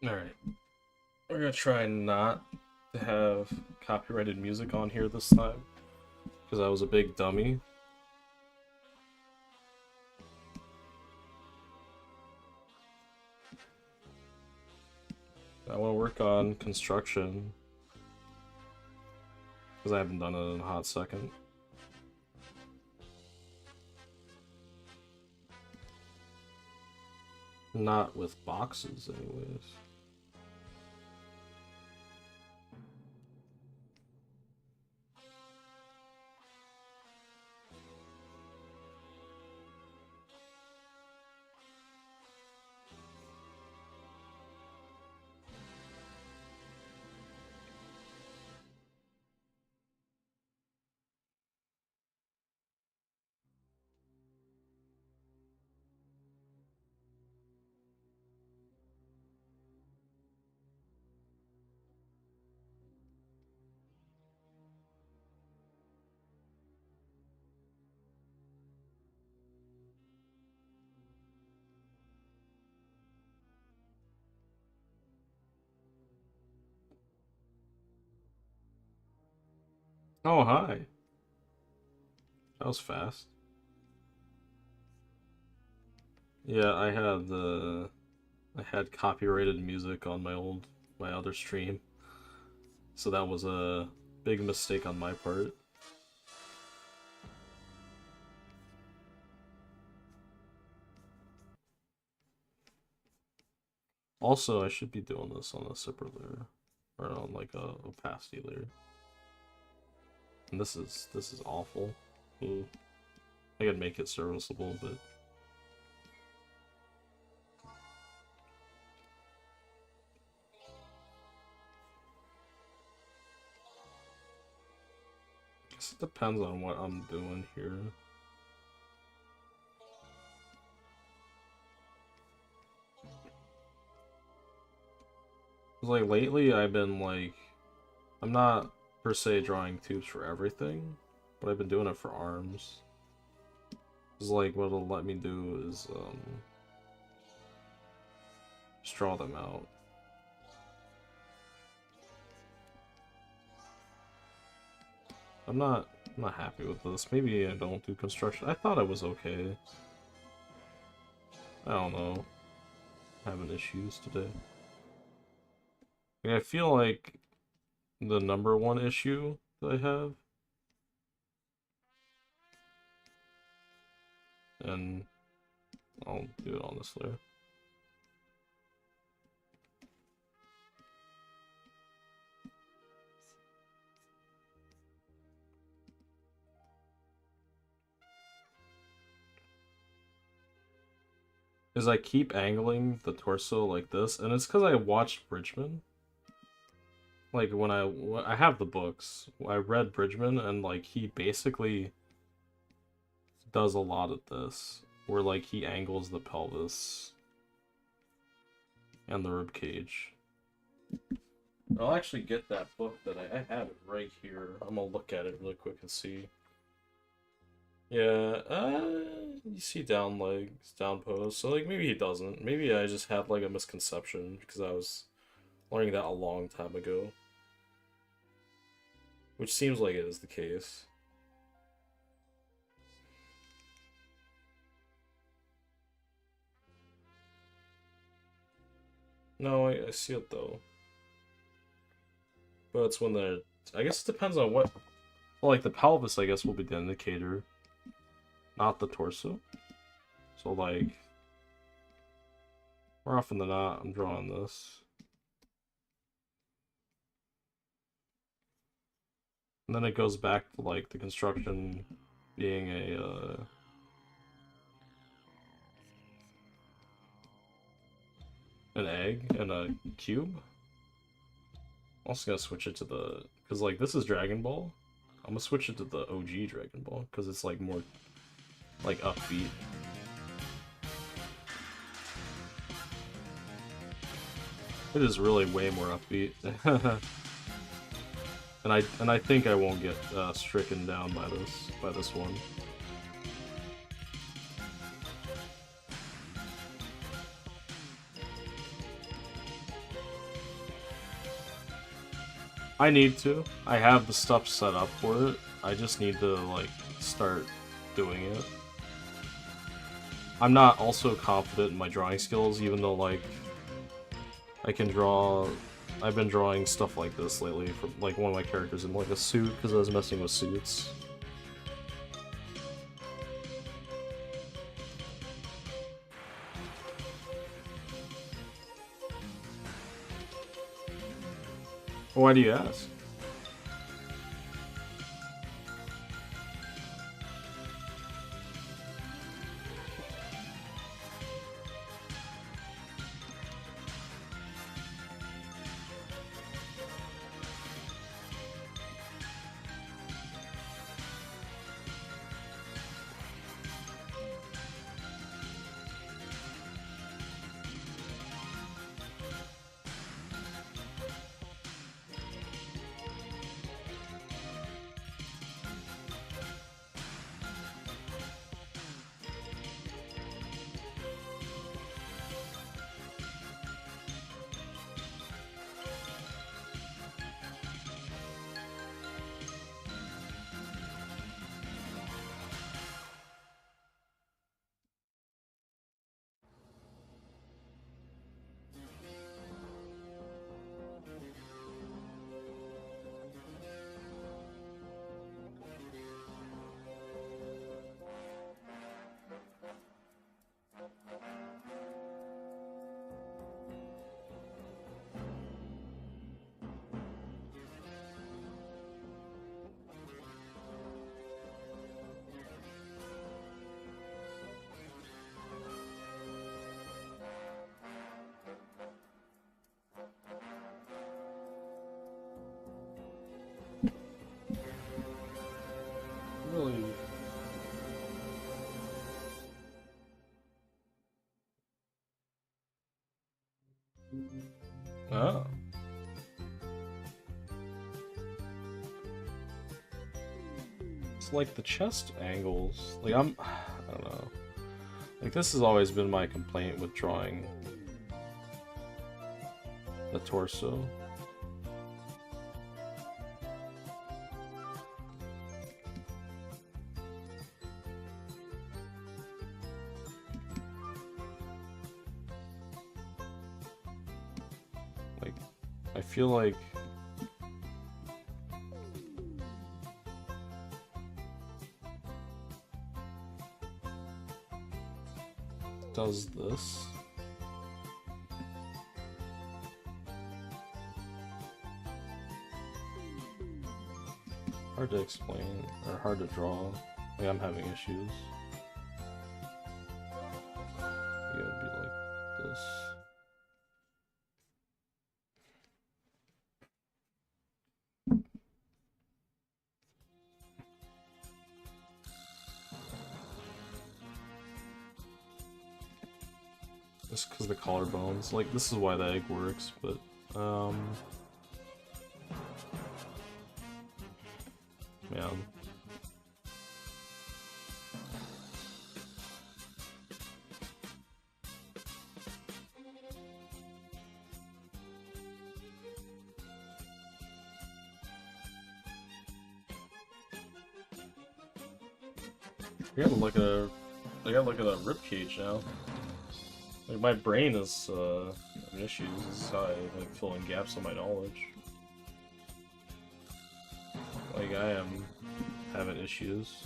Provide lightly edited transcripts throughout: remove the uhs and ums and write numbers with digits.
Alright, we're gonna try not to have copyrighted music on here this time, because I was a big dummy. I want to work on construction, because I haven't done it in a hot second. Not with boxes, anyways. Oh, hi. That was fast. Yeah, I had copyrighted music on my other stream. So that was a big mistake on my part. Also, I should be doing this on a separate layer, or on like a opacity layer. And this is awful. Ooh. I could make it serviceable, but I guess it depends on what I'm doing here. Like lately I've been like, I'm not per se drawing tubes for everything, but I've been doing it for arms. It's like what it'll let me do is just draw them out. I'm not happy with this. Maybe I don't do construction. I thought I was okay. I don't know. I'm having issues today. I feel like the number one issue that I have, and I'll do it on this layer, is I keep angling the torso like this, and it's because I watched Bridgman. Like when I have the books, I read Bridgman, and like he basically does a lot of this, where like he angles the pelvis and the rib cage. I'll actually get that book that I have it right here. I'm gonna look at it really quick and see. Yeah, you see down legs, down pose. So like maybe he doesn't. Maybe I just had like a misconception because I was learning that a long time ago. Which seems like it is the case. No, I see it though. But it's when they're... I guess it depends on what... Well, like the pelvis, I guess, will be the indicator. Not the torso. So like... More often than not, I'm drawing this. And then it goes back to like the construction being an egg and a cube. I'm also gonna switch it to the... Because like this is Dragon Ball. I'm gonna switch it to the OG Dragon Ball because it's like more like upbeat. It is really way more upbeat. and I think I won't get stricken down by this one. I need to. I have the stuff set up for it. I just need to, like, start doing it. I'm not also confident in my drawing skills, even though, like, I can draw... I've been drawing stuff like this lately, for, like, one of my characters in, like, a suit, because I was messing with suits. Why do you ask? Really? Oh. It's like the chest angles. Like, I don't know. Like, this has always been my complaint with drawing the torso. Like, I feel like it does this. Hard to explain, or hard to draw. Like, I'm having issues. You gotta be like this. Just because the collarbones. Like, this is why the egg works, but, man. I gotta look at a ribcage now. Like, my brain is having issues. This is how I like fill in gaps in my knowledge. Like, I am having issues.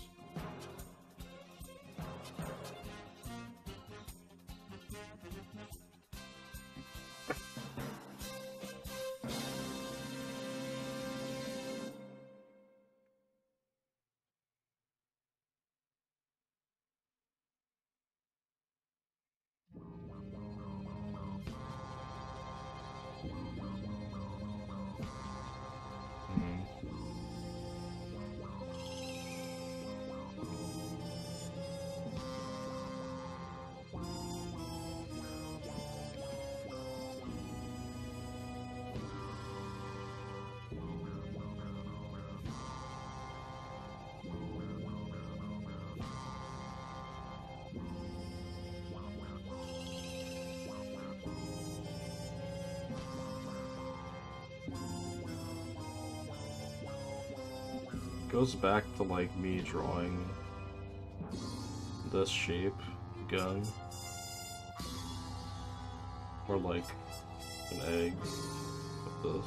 goes back to like me drawing this shape again. Or like an egg with this.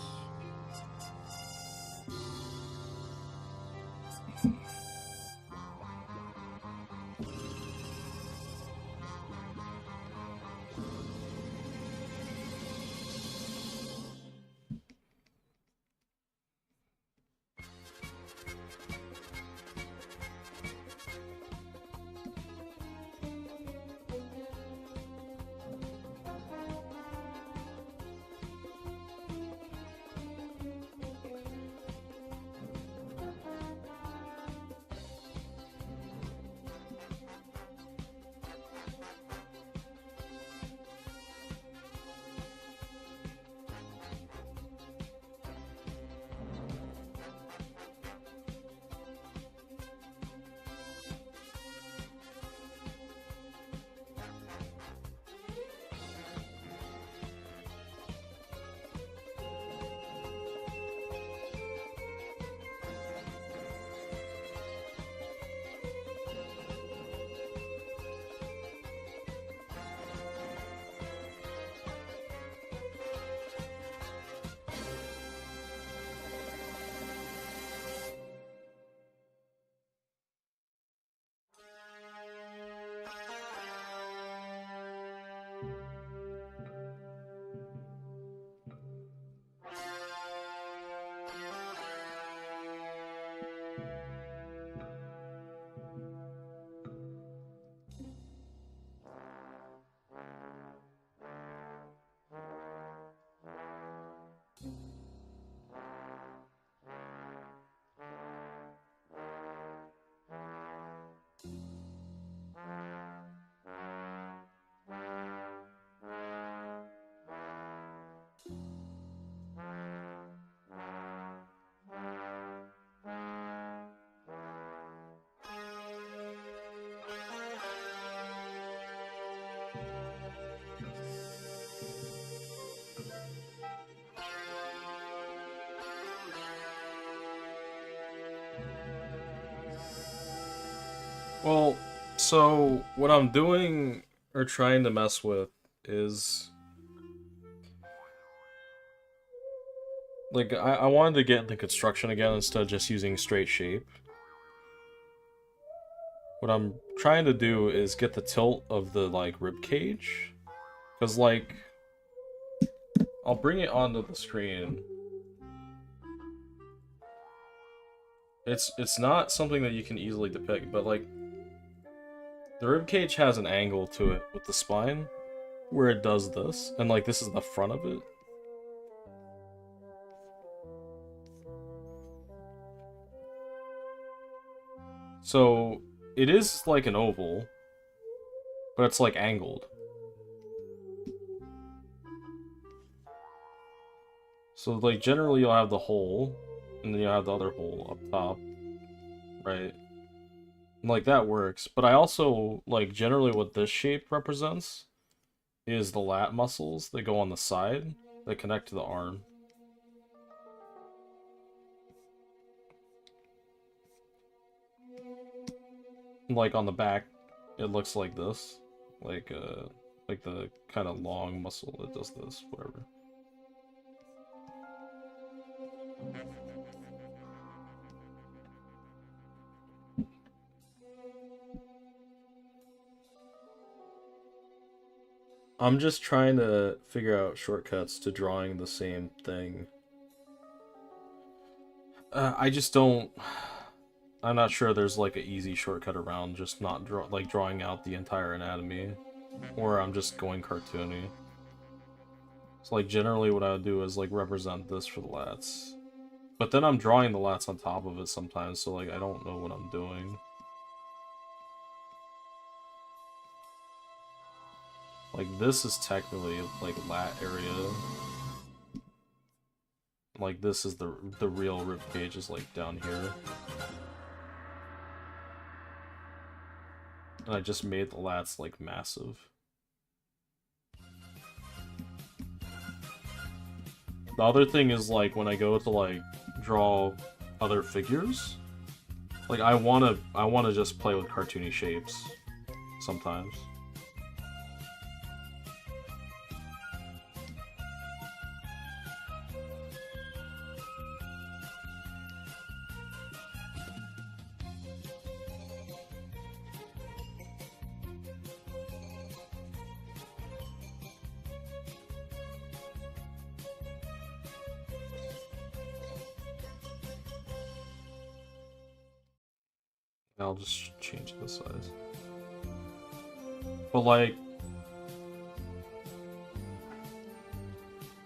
Well, so what I'm doing or trying to mess with is like I wanted to get into construction again instead of just using straight shape. What I'm trying to do is get the tilt of the like rib cage, because like I'll bring it onto the screen. It's not something that you can easily depict, but like the rib cage has an angle to it with the spine where it does this, and like this is the front of it. So it is like an oval, but it's like angled. So like generally you'll have the hole, and then you'll have the other hole up top, right? And, like that works, but I also like generally what this shape represents is the lat muscles that go on the side that connect to the arm. Like on the back, it looks like this, like the kind of long muscle that does this, whatever. I'm just trying to figure out shortcuts to drawing the same thing. I just don't. I'm not sure there's like an easy shortcut around just not drawing out the entire anatomy, or I'm just going cartoony. So like generally what I would do is like represent this for the lats, but then I'm drawing the lats on top of it sometimes, so like I don't know what I'm doing. Like this is technically like lat area. Like this is the real rib cage is like down here. And I just made the lats like massive. The other thing is like when I go to like draw other figures, Like, I wanna just play with cartoony shapes sometimes. I'll just change the size. But like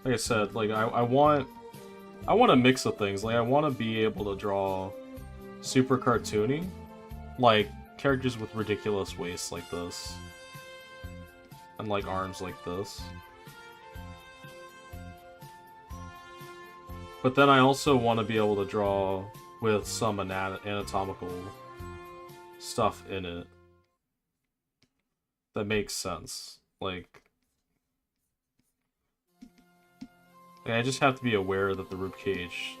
I said, like I want a mix of things. Like I want to be able to draw super cartoony, like characters with ridiculous waists like this, and like arms like this. But then I also want to be able to draw with some anatomical stuff in it that makes sense. Like, I just have to be aware that the ribcage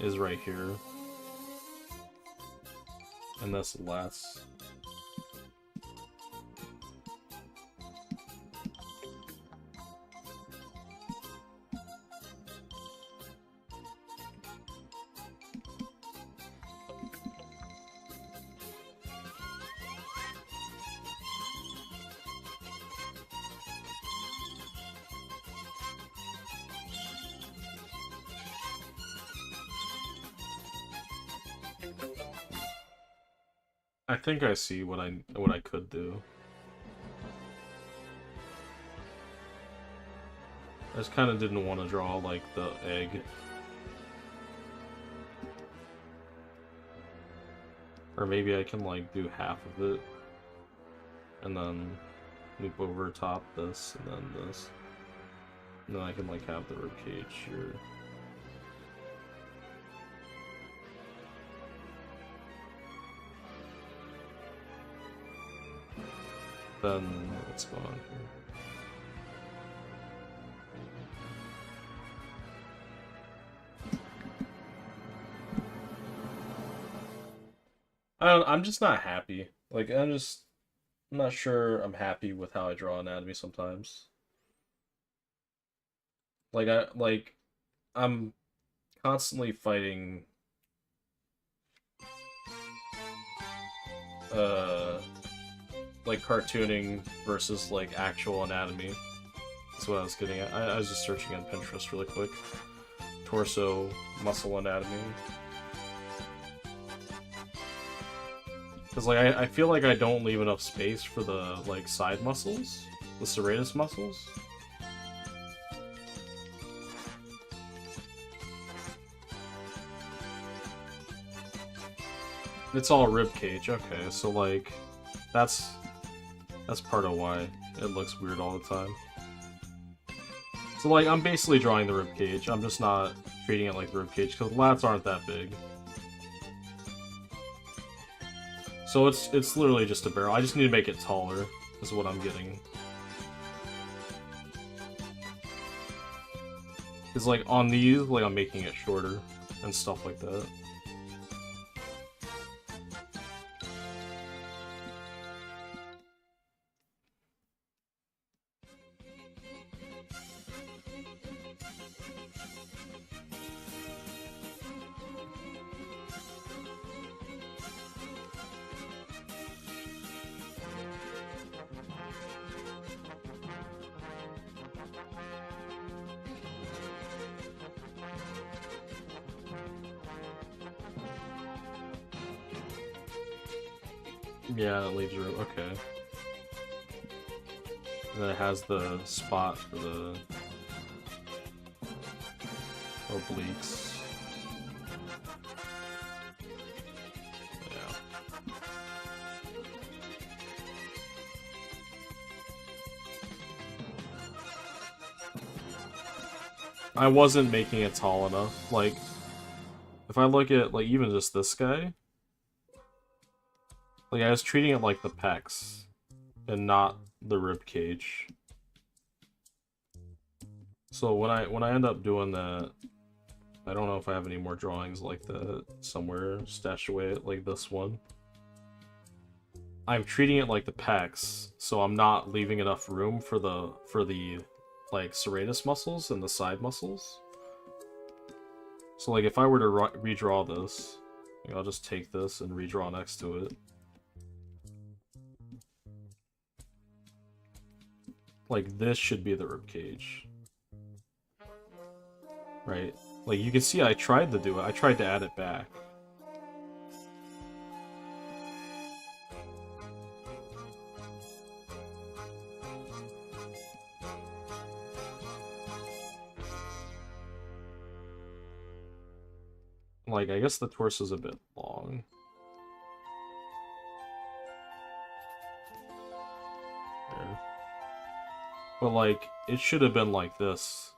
is right here. And this less. I think I see what I could do. I just kind of didn't want to draw like the egg. Or maybe I can like do half of it and then loop over top this and then this. And then I can like have the ribcage here. Then what's going on here? I'm just not happy. Like I'm not sure I'm happy with how I draw anatomy sometimes. I'm constantly fighting like cartooning versus like actual anatomy. That's what I was getting at. I was just searching on Pinterest really quick. Torso muscle anatomy. Because like I feel like I don't leave enough space for the like side muscles, the serratus muscles. It's all rib cage. Okay, so like that's part of why it looks weird all the time. So like I'm basically drawing the rib cage. I'm just not treating it like the rib cage because lats aren't that big. So it's literally just a barrel. I just need to make it taller, is what I'm getting. Because like on these, like I'm making it shorter and stuff like that. Yeah, it leaves room. Okay. And then it has the spot for the obliques. Yeah. I wasn't making it tall enough. Like, if I look at, like, even just this guy, like, I was treating it like the pecs, and not the rib cage. So when I end up doing that, I don't know if I have any more drawings like that somewhere stashed away like this one. I'm treating it like the pecs, so I'm not leaving enough room for the like serratus muscles and the side muscles. So like if I were to redraw this, I'll just take this and redraw next to it. Like this should be the ribcage. Right? Like you can see I tried to do it. I tried to add it back. Like, I guess the torso's a bit long. There. But, like, it should have been like this.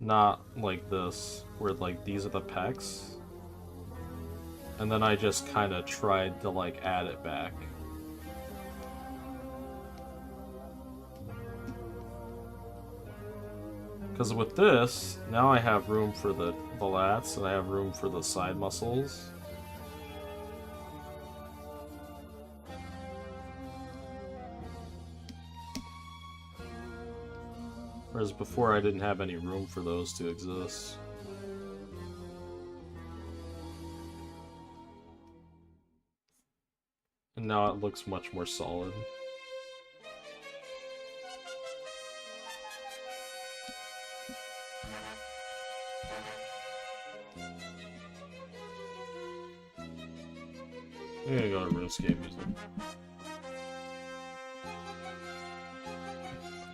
Not like this, where, like, these are the pecs. And then I just kind of tried to, like, add it back. Because with this, now I have room for the lats, and I have room for the side muscles. Whereas before I didn't have any room for those to exist. And now it looks much more solid. I'm gonna go to RuneScape music.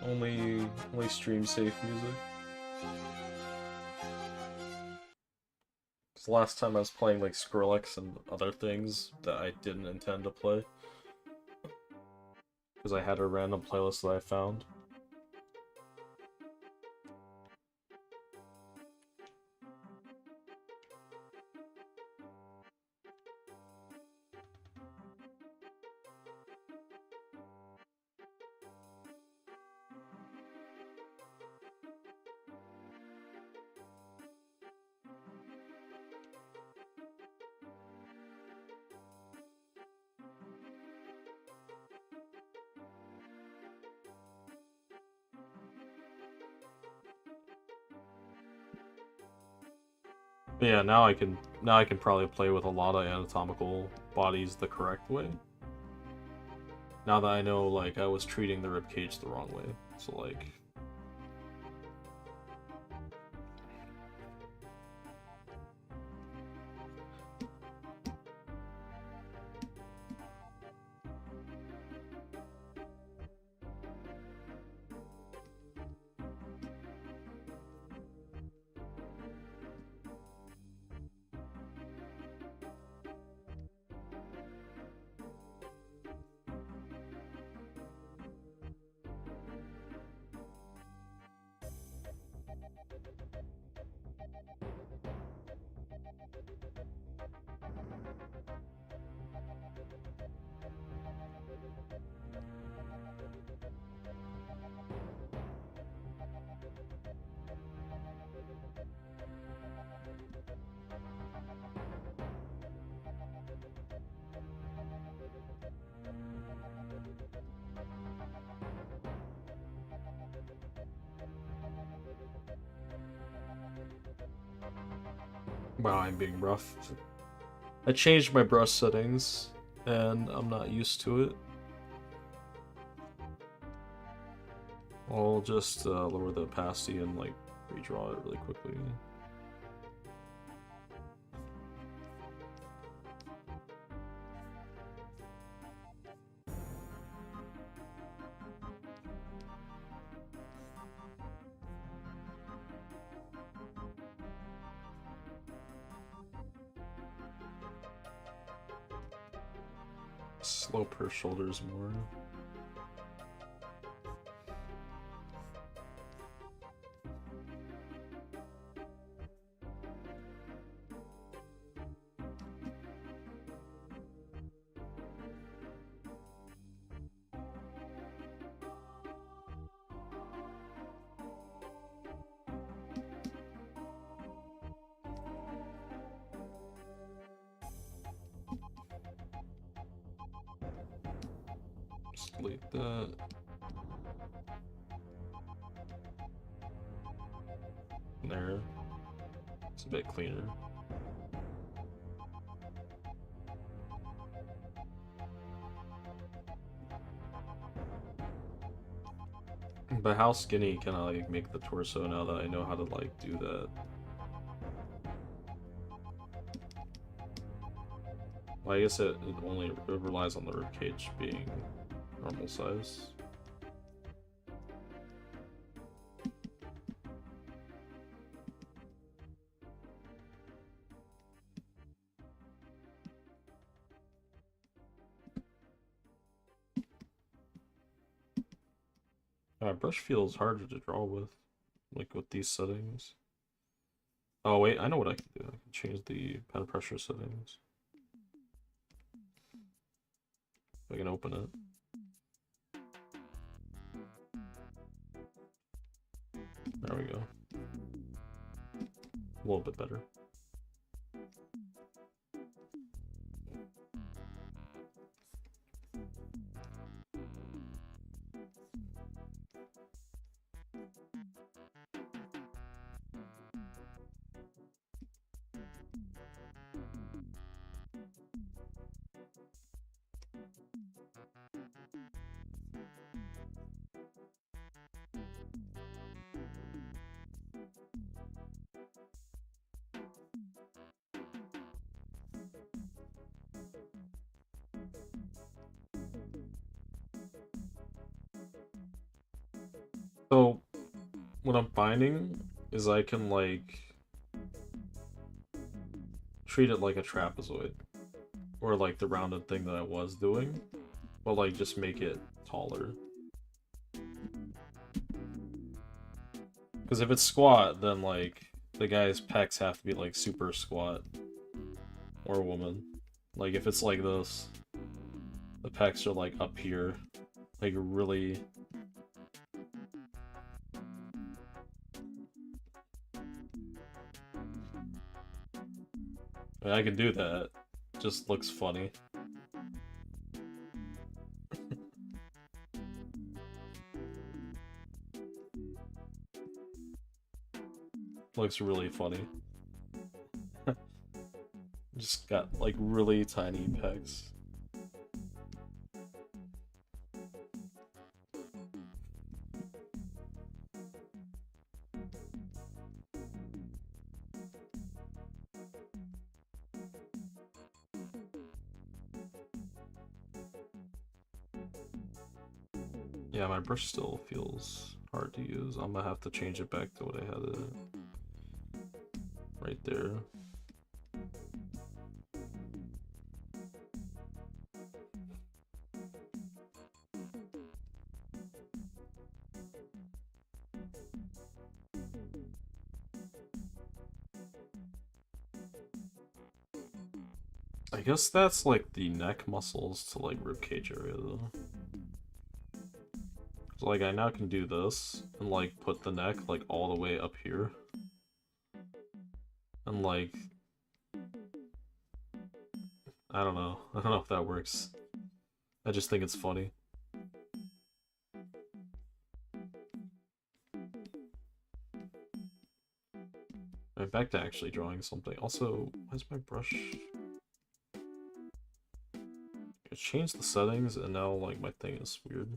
Only stream safe music. It's the last time I was playing like Skrillex and other things that I didn't intend to play. Because I had a random playlist that I found. But yeah, now I can probably play with a lot of anatomical bodies the correct way. Now that I know, like, I was treating the ribcage the wrong way. So, like... Wow, I'm being rough. I changed my brush settings, and I'm not used to it. I'll just lower the opacity and like redraw it really quickly. Slope her shoulders more. delete that. There. It's a bit cleaner. But how skinny can I like make the torso now that I know how to like do that? Well, I guess it only relies on the ribcage being normal size. Brush feels harder to draw with, like with these settings. Oh wait, I know what I can do. I can change the pen pressure settings. I can open it. There we go. A little bit better. So, what I'm finding is I can, like, treat it like a trapezoid. Or, like, the rounded thing that I was doing. But, like, just make it taller. Because if it's squat, then, like, the guy's pecs have to be, like, super squat. Or woman. Like, if it's like this, the pecs are, like, up here. Like, really... I mean, I can do that. It just looks funny. Looks really funny. Just got like really tiny pecs. Yeah, my brush still feels hard to use. I'm gonna have to change it back to what I had it right there. I guess that's like the neck muscles to like ribcage area though. So like I now can do this and like put the neck like all the way up here. And like I don't know if that works. I just think it's funny. Alright, back to actually drawing something. Also, why's my brush? I changed the settings and now like my thing is weird.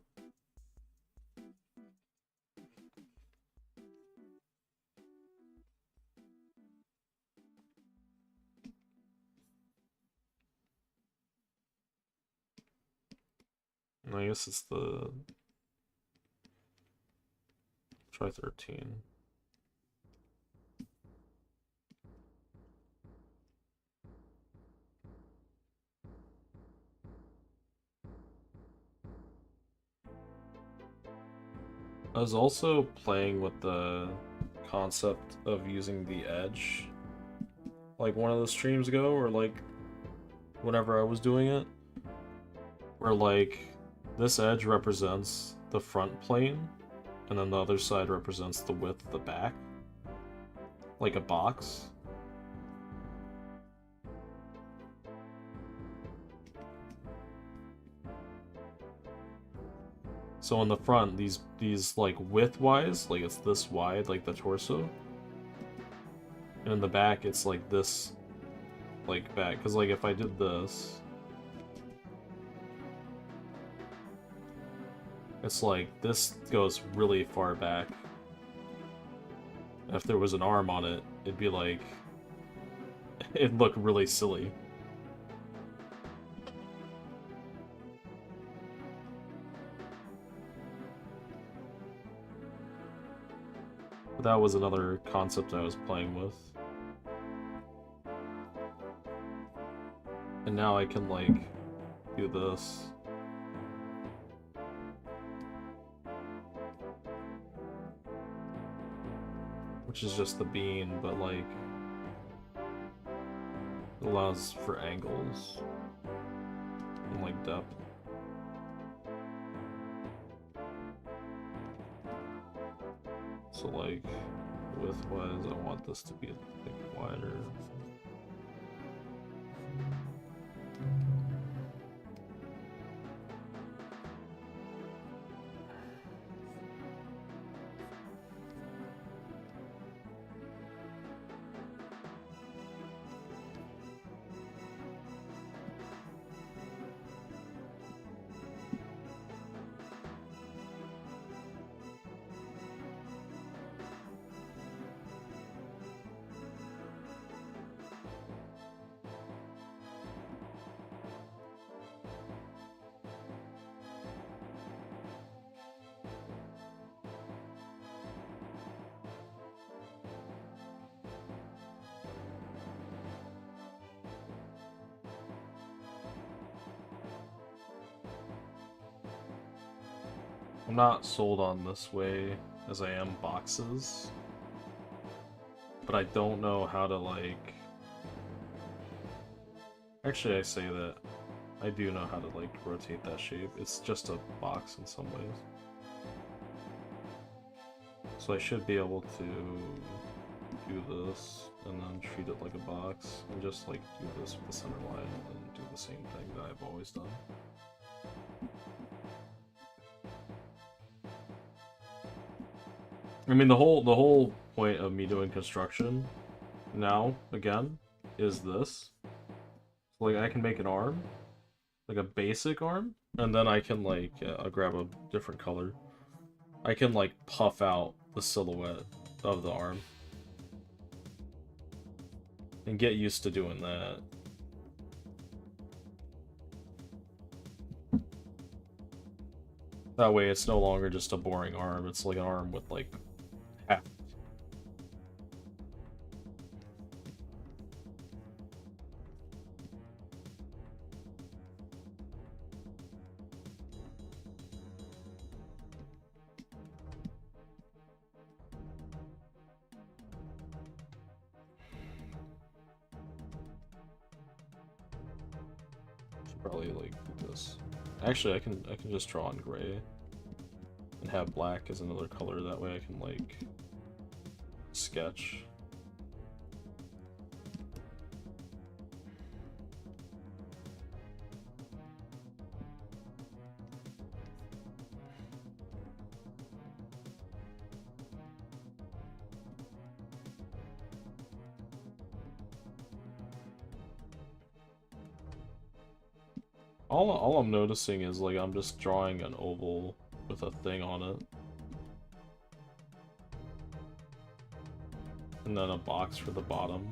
I guess it's the try 13. I was also playing with the concept of using the edge like one of the streams ago, or like whenever I was doing it, where like this edge represents the front plane and then the other side represents the width of the back, like a box. So in the front, these like width-wise, like it's this wide, like the torso. And in the back, it's like this, like back. Because like if I did this, it's like this goes really far back. If there was an arm on it, it'd be like, it'd look really silly. But that was another concept I was playing with. And now I can, like, do this. Which is just the bean, but, like, it allows for angles and, like, depth. So, like, width-wise, I want this to be a bit wider. I'm not sold on this way as I am boxes, but I don't know how to, like... Actually, I say that. I do know how to, like, rotate that shape. It's just a box in some ways. So I should be able to do this, and then treat it like a box, and just, like, do this with the center line, and then do the same thing that I've always done. I mean, the whole point of me doing construction now, again, is this. So, like, I can make an arm, like a basic arm, and then I can, like, I'll grab a different color. I can, like, puff out the silhouette of the arm. And get used to doing that. That way it's no longer just a boring arm, it's like an arm with, like, half. Should probably, like, do this. Actually, I can just draw in gray and have black as another color. That way I can, like, sketch. All I'm noticing is, like, I'm just drawing an oval with a thing on it. And then a box for the bottom.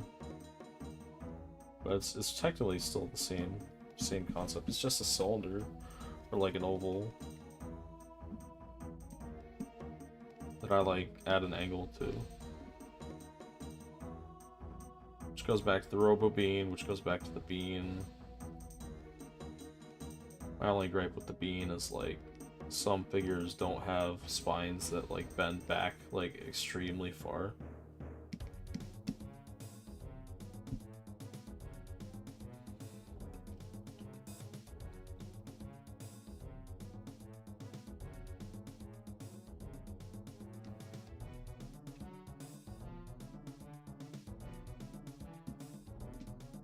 But it's technically still the same concept. It's just a cylinder, or like an oval, that I, like, add an angle to. Which goes back to the Robo Bean, which goes back to the bean. My only gripe with the bean is, like, some figures don't have spines that, like, bend back, like, extremely far.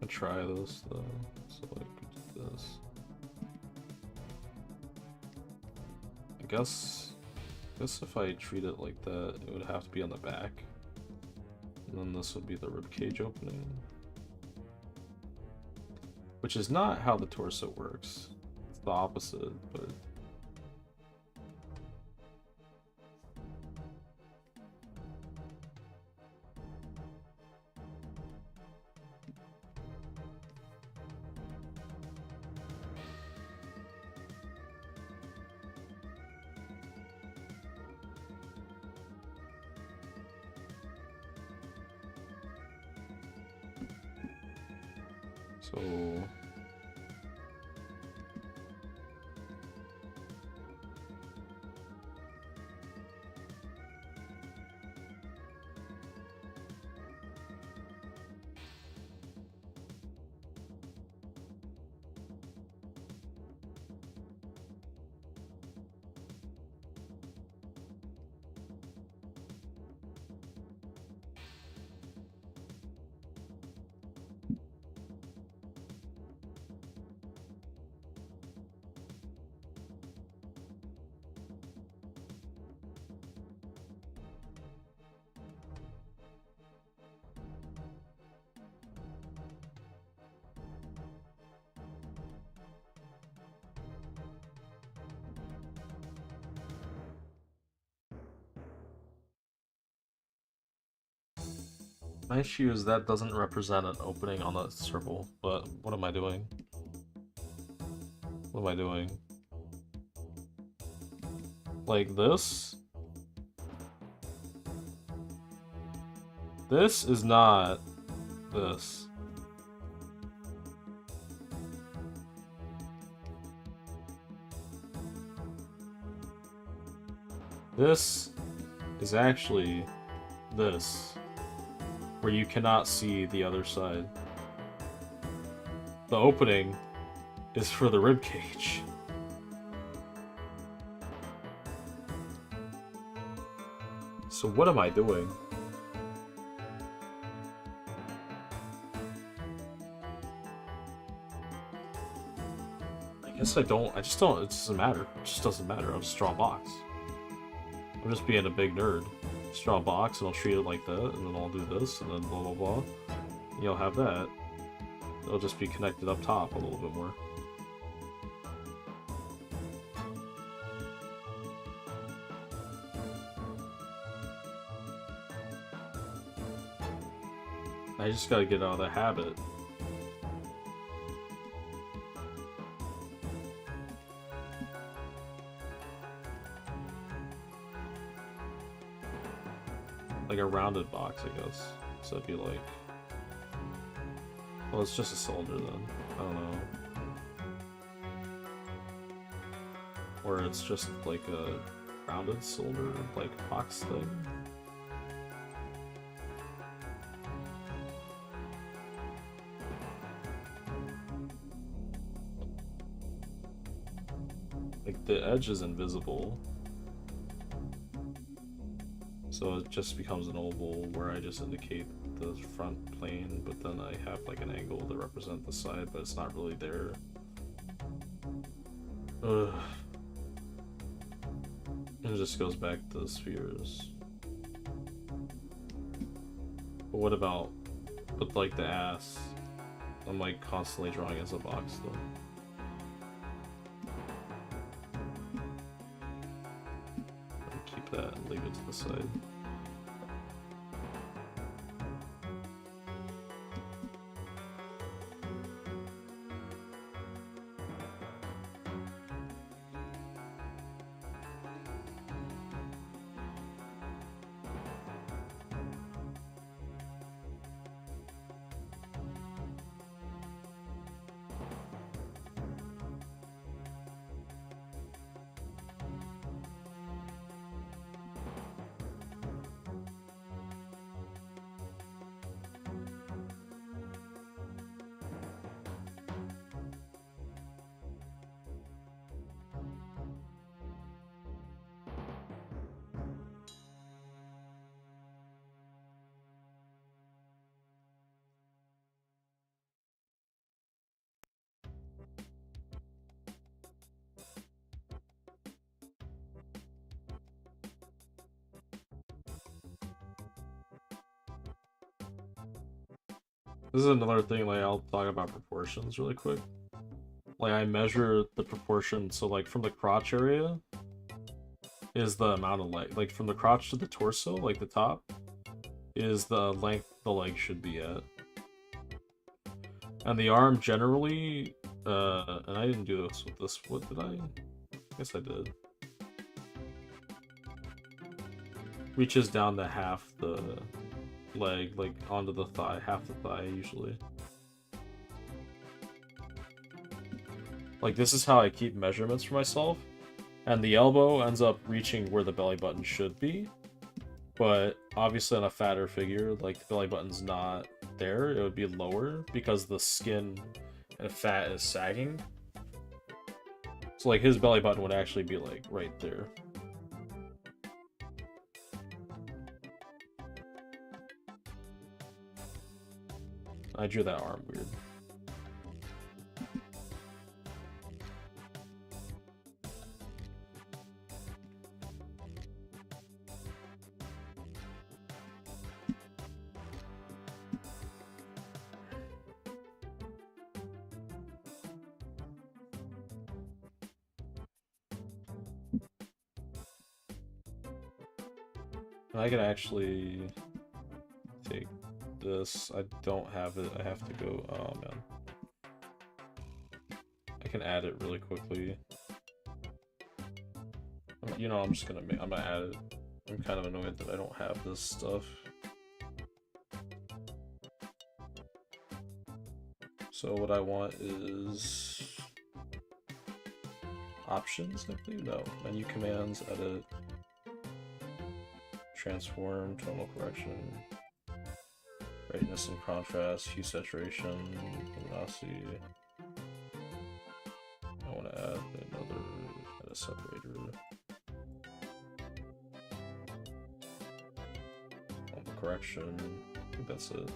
I'll try this, though. So, like, do this. guess if I treat it like that, it would have to be on the back. And then this would be the ribcage opening. Which is not how the torso works. It's the opposite, but... So... My issue is that doesn't represent an opening on the circle, but what am I doing? What am I doing? Like this? This is not this. This is actually this, where you cannot see the other side. The opening is for the ribcage. So what am I doing? I guess I just don't, it doesn't matter. It just doesn't matter. I'll just draw a box. I'm just being a big nerd. Just draw a box and I'll treat it like that, and then I'll do this, and then blah blah blah. And you'll have that. It'll just be connected up top a little bit more. I just gotta get out of the habit. Like a rounded box, I guess. So it'd be like... Well, it's just a cylinder then. I don't know. Or it's just like a rounded cylinder, like box thing. Like the edge is invisible. So it just becomes an oval where I just indicate the front plane, but then I have like an angle to represent the side, but it's not really there. Ugh. And it just goes back to the spheres. But what about with like the ass? I'm like constantly drawing as a box though. Keep that and leave it to the side. This is another thing, like, I'll talk about proportions really quick. Like, I measure the proportion, so, like, from the crotch area is the amount of leg. Like, from the crotch to the torso, like, the top, is the length the leg should be at. And the arm generally, and I didn't do this with this, what did I? I guess I did. Reaches down to half the leg, like onto the thigh, half the thigh usually. Like this is how I keep measurements for myself. And the elbow ends up reaching where the belly button should be. But obviously on a fatter figure, like the belly button's not there, it would be lower because the skin and fat is sagging. So like his belly button would actually be like right there. I drew that arm weird. I can actually take this. I don't have it. I have to go. Oh man. I can add it really quickly. You know, I'm just gonna I'm gonna add it. I'm kind of annoyed that I don't have this stuff. So what I want is options, I believe. No, menu commands, edit, transform, tonal correction, brightness and contrast, hue saturation, luminosity. I want to add a separator. Tonal correction. I think that's it.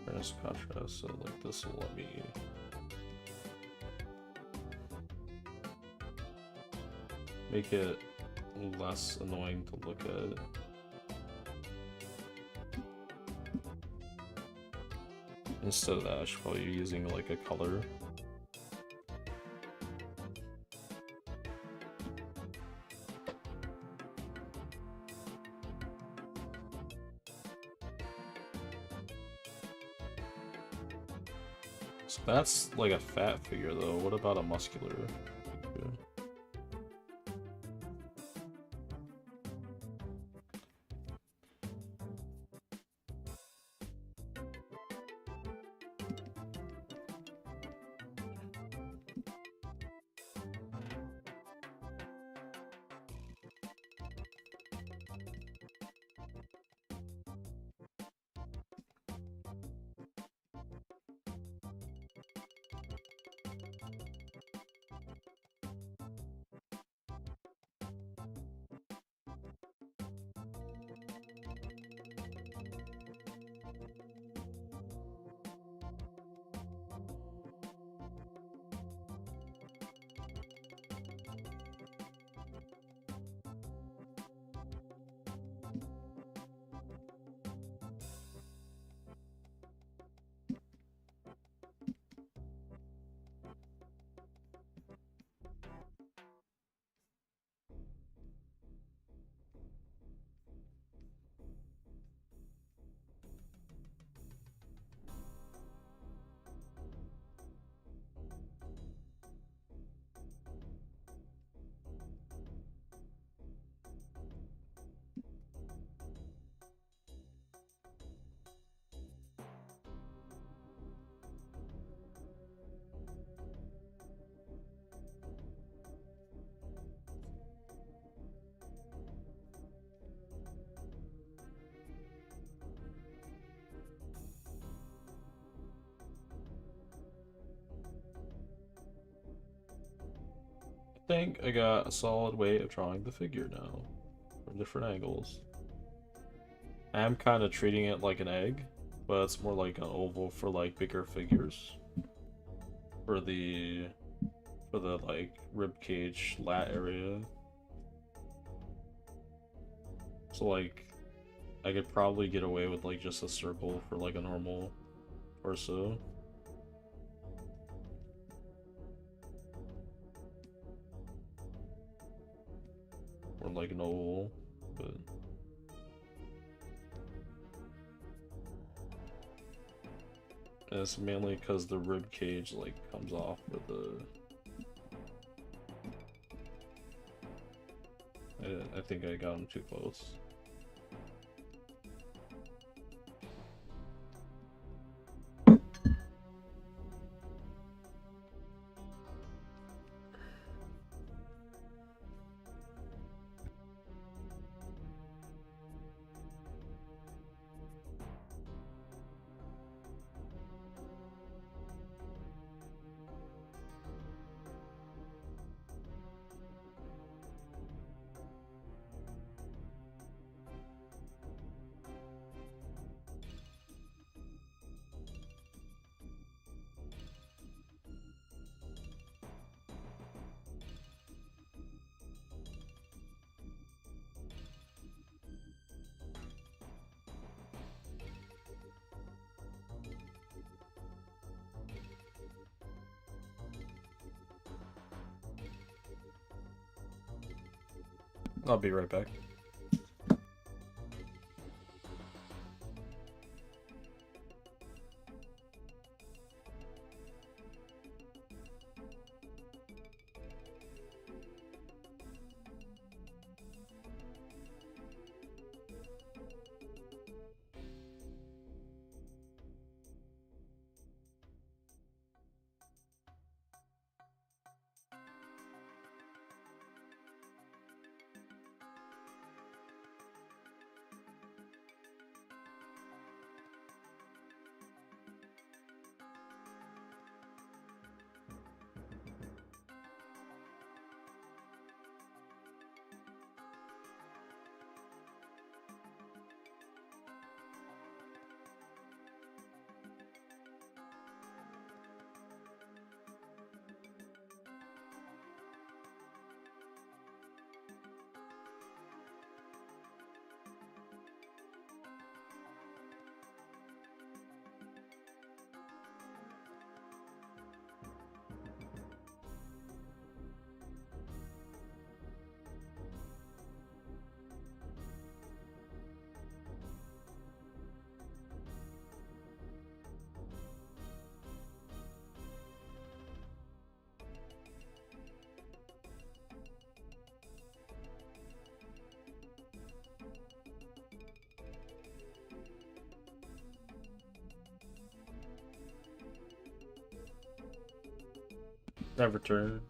Brightness and contrast. So like this will let me. Make it less annoying to look at. Instead of that, I should probably be using like a color. So that's like a fat figure though. What about a muscular figure? I think I got a solid way of drawing the figure now from different angles. I am kind of treating it like an egg, but it's more like an oval for like bigger figures. For the for the like rib cage lat area. So like I could probably get away with like just a circle for like a normal torso. Or like an oval, but and it's mainly because the rib cage like comes off with the. I think I got him too close. I'll be right back. I've returned.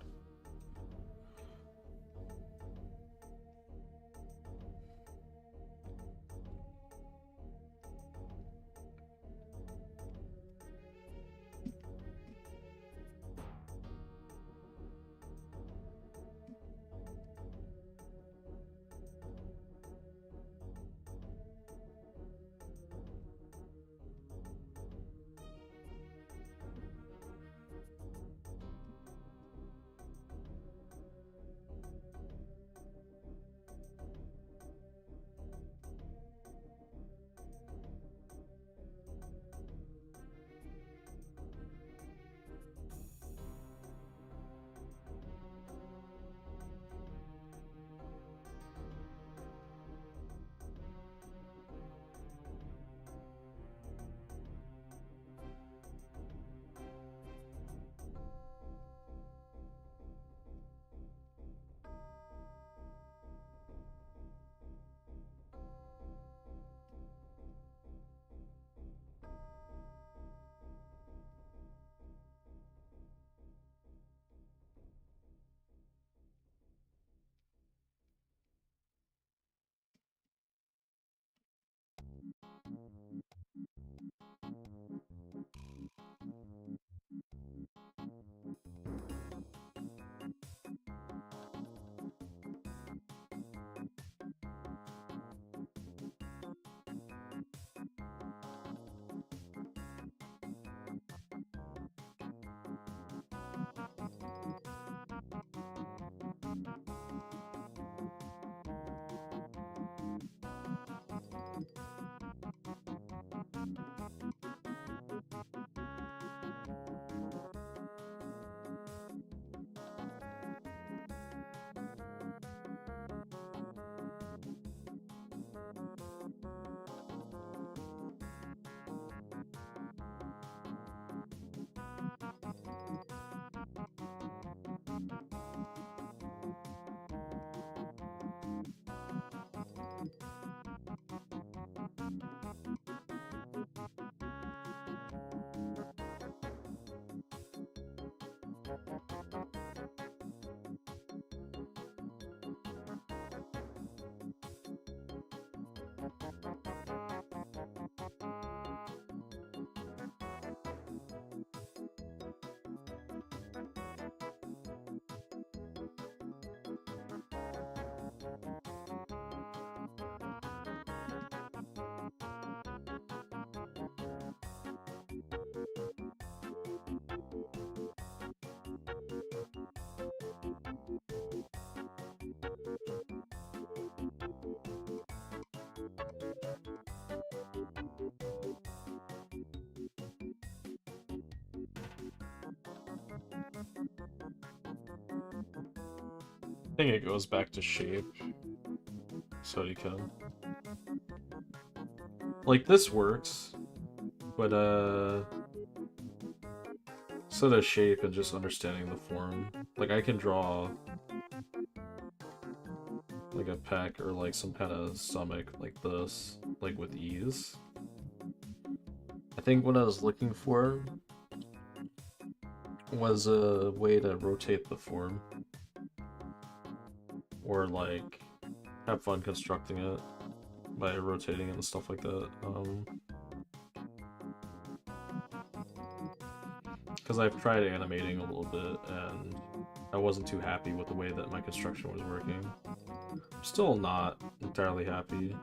I think it goes back to shape, so you can... Like, this works, but, instead of shape and just understanding the form, like, I can draw, like, a peck or, like, some kind of stomach like this, like, with ease. I think what I was looking for was a way to rotate the form. Or, like, have fun constructing it by rotating it and stuff like that. Because I've tried animating a little bit, and I wasn't too happy with the way that my construction was working. Still not entirely happy.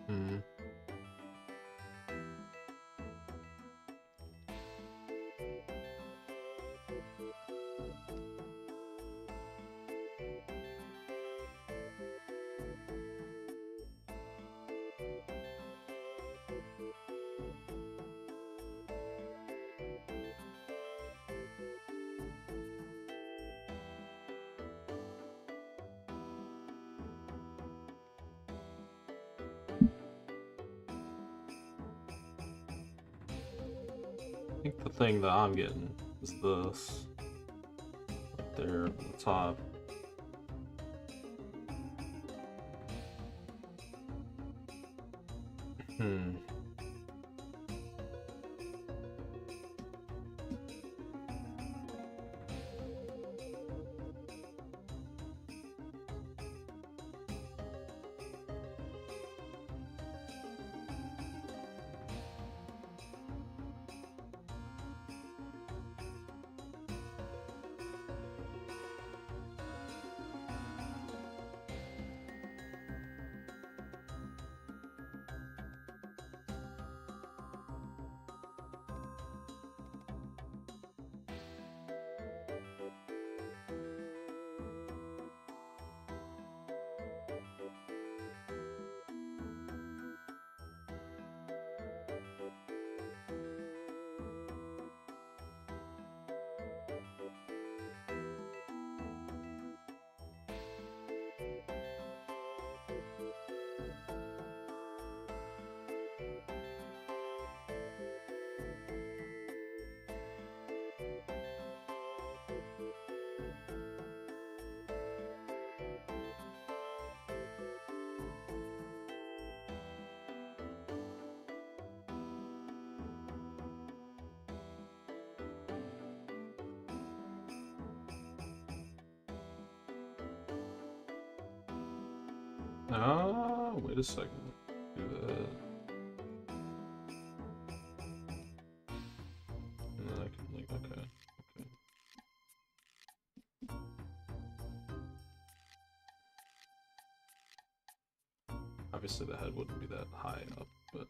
Hmm. I think the thing that I'm getting is this. Right there at the top. Hmm. Wait a second. Do that. And then I can, like, okay. Obviously the head wouldn't be that high up, but...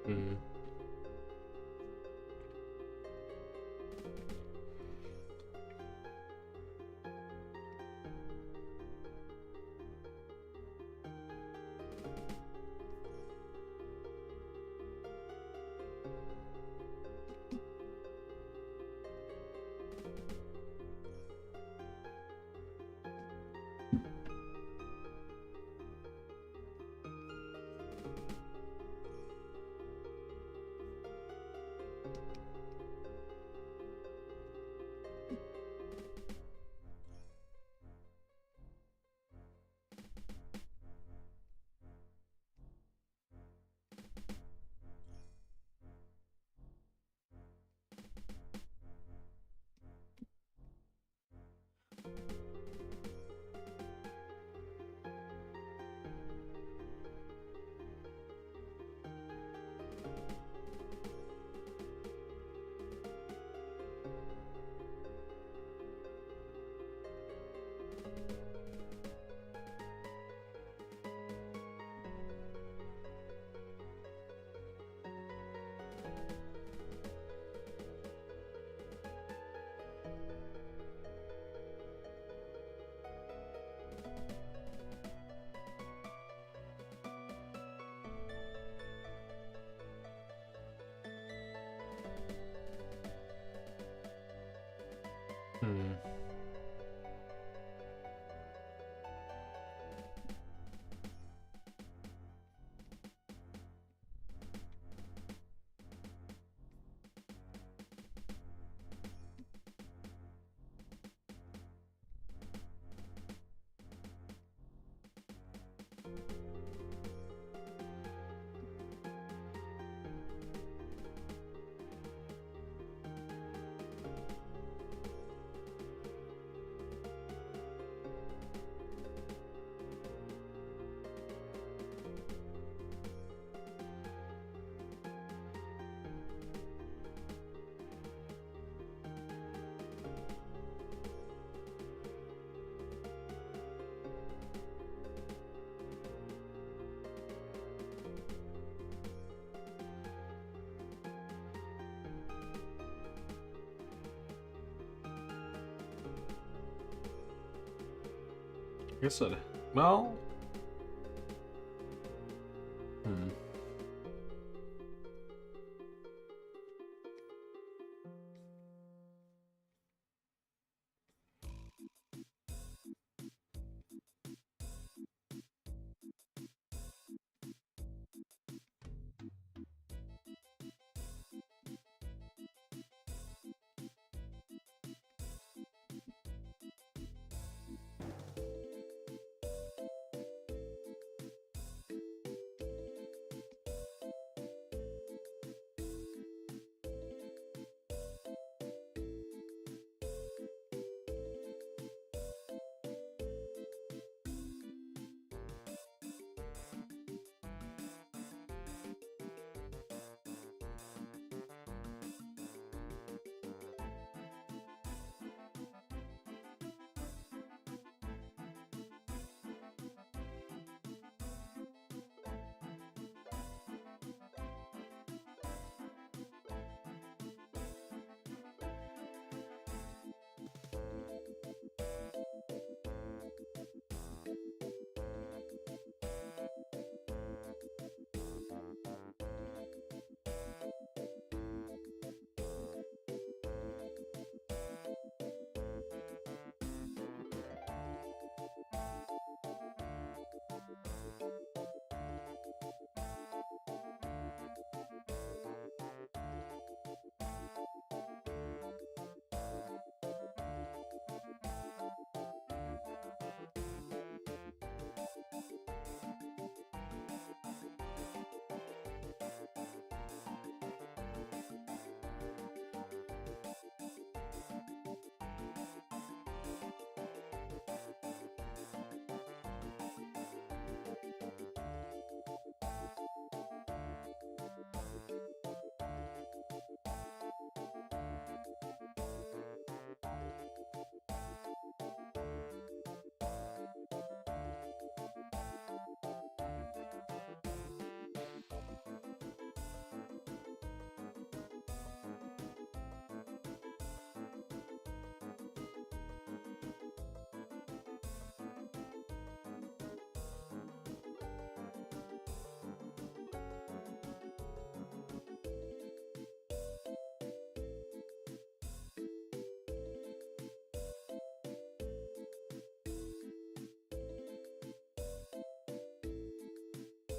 Hmm. Hmm. I guess I'd... Well... Hmm.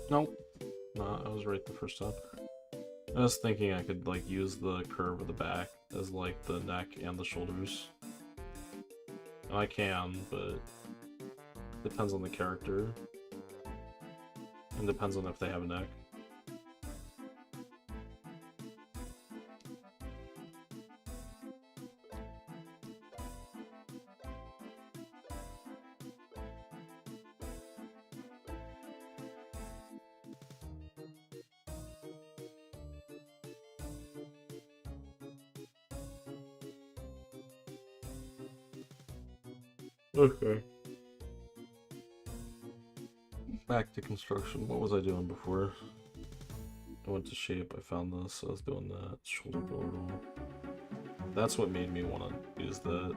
Nope. No, I was right the first time. I was thinking I could, like, use the curve of the back as, like, the neck and the shoulders. I can, but depends on the character. And depends on if they have a neck. Okay. Back to construction. What was I doing before? I went to shape, I found this, I was doing that. Shoulder girdle. That's what made me want to use that.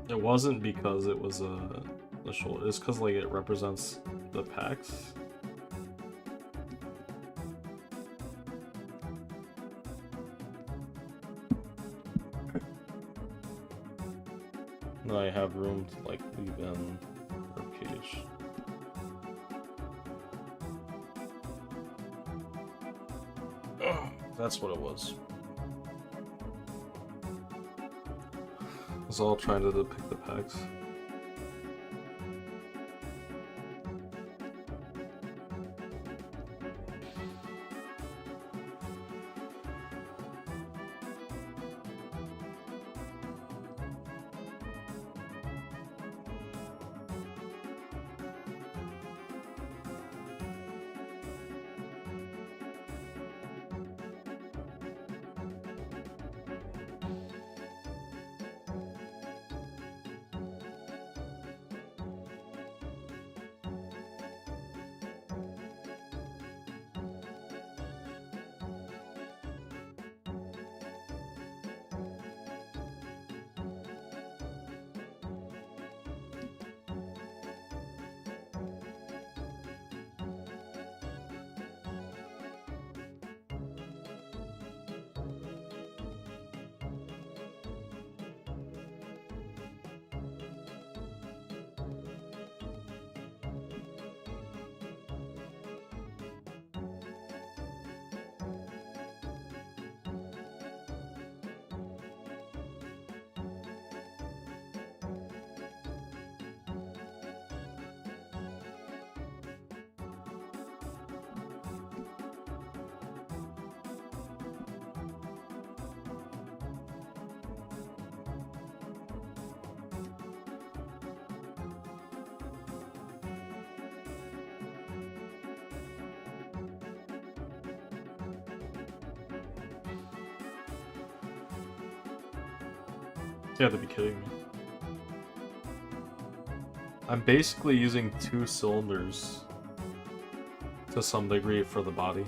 It wasn't because it was the shoulder, it's because, like, it represents the pecs. Now I have room to, like, leave in her cage. That's what it was. I was all trying to depict the pecs. You have to be kidding me. I'm basically using 2 cylinders to some degree for the body.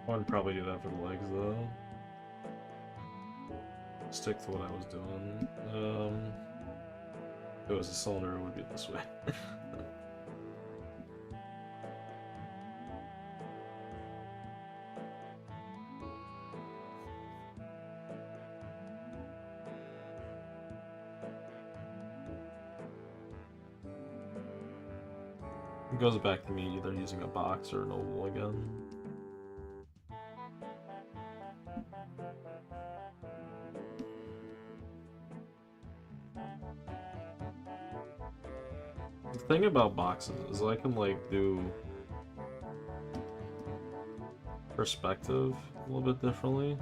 I would probably do that for the legs, though. Stick to what I was doing. If it was a cylinder, it would be this way. It goes back to me either using a box or an oval again. thing about boxes is I can like do perspective a little bit differently.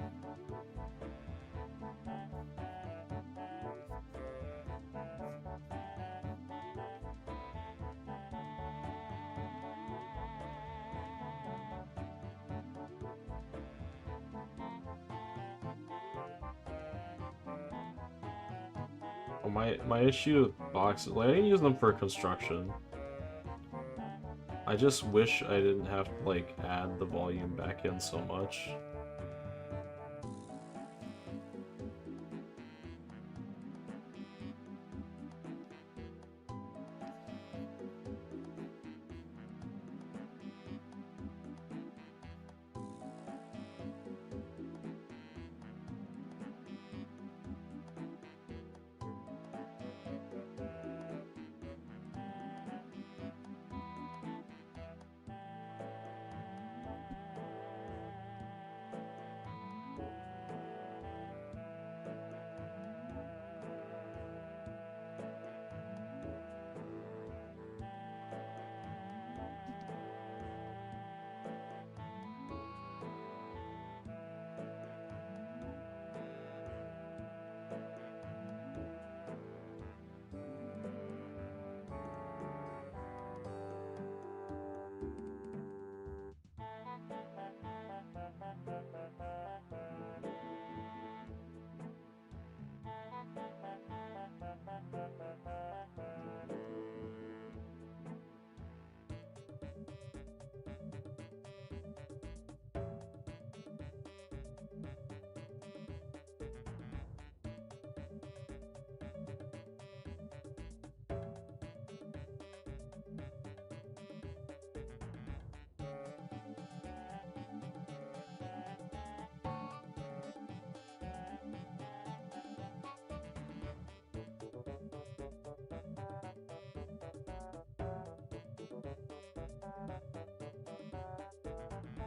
My issue with boxes, like I can use them for construction. I just wish I didn't have to like add the volume back in so much.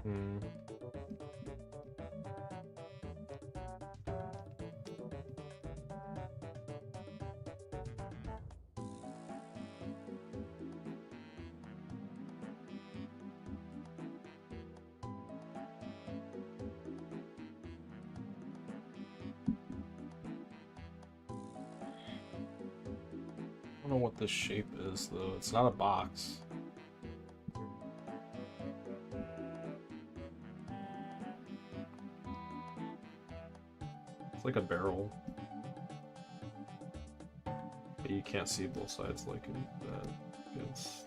Hmm. I don't know what this shape is though. It's not a box. It's like a barrel. But you can't see both sides like in that. It's...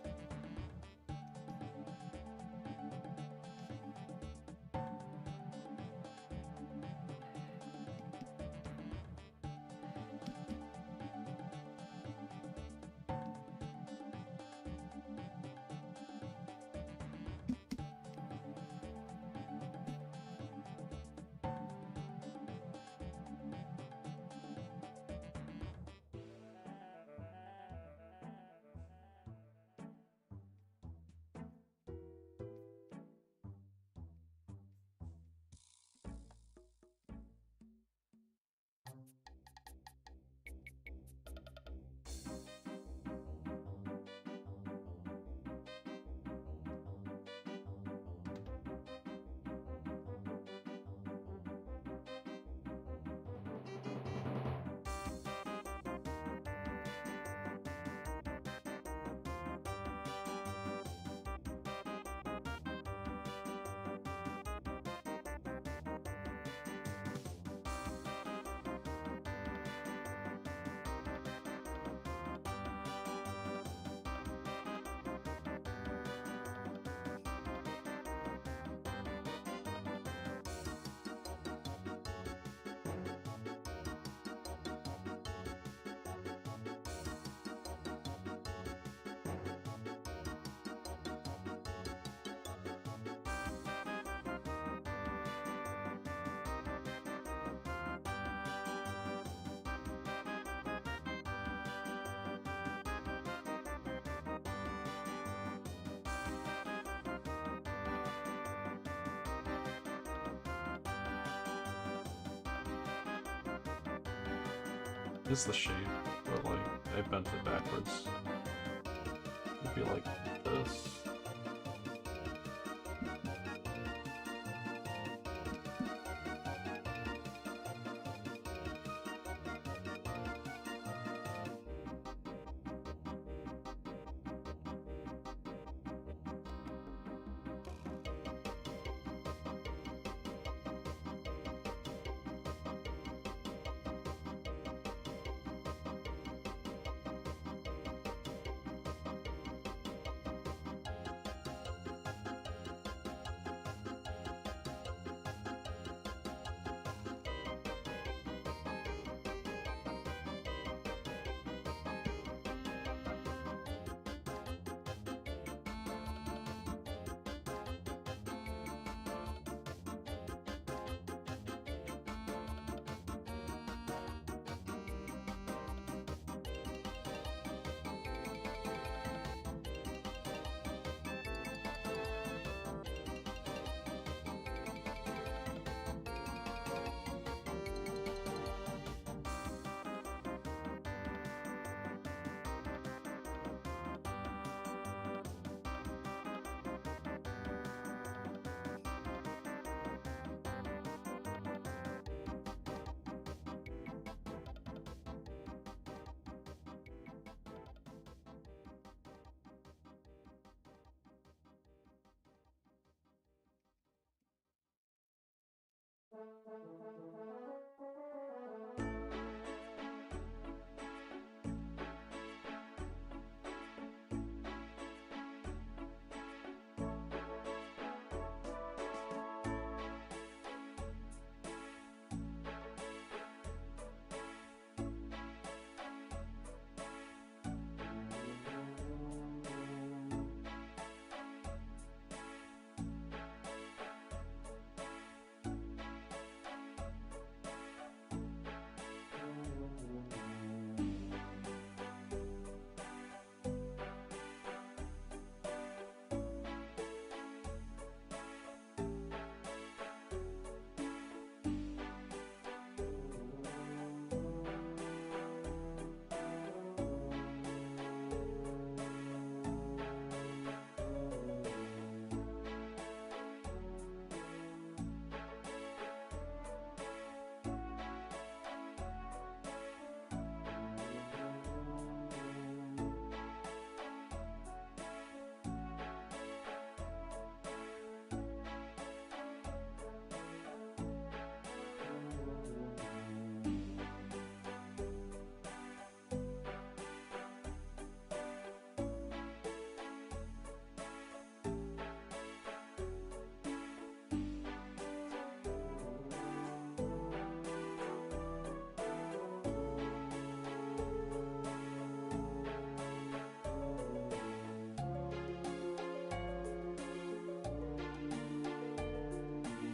This is the shape, but like I bent it backwards. be like this.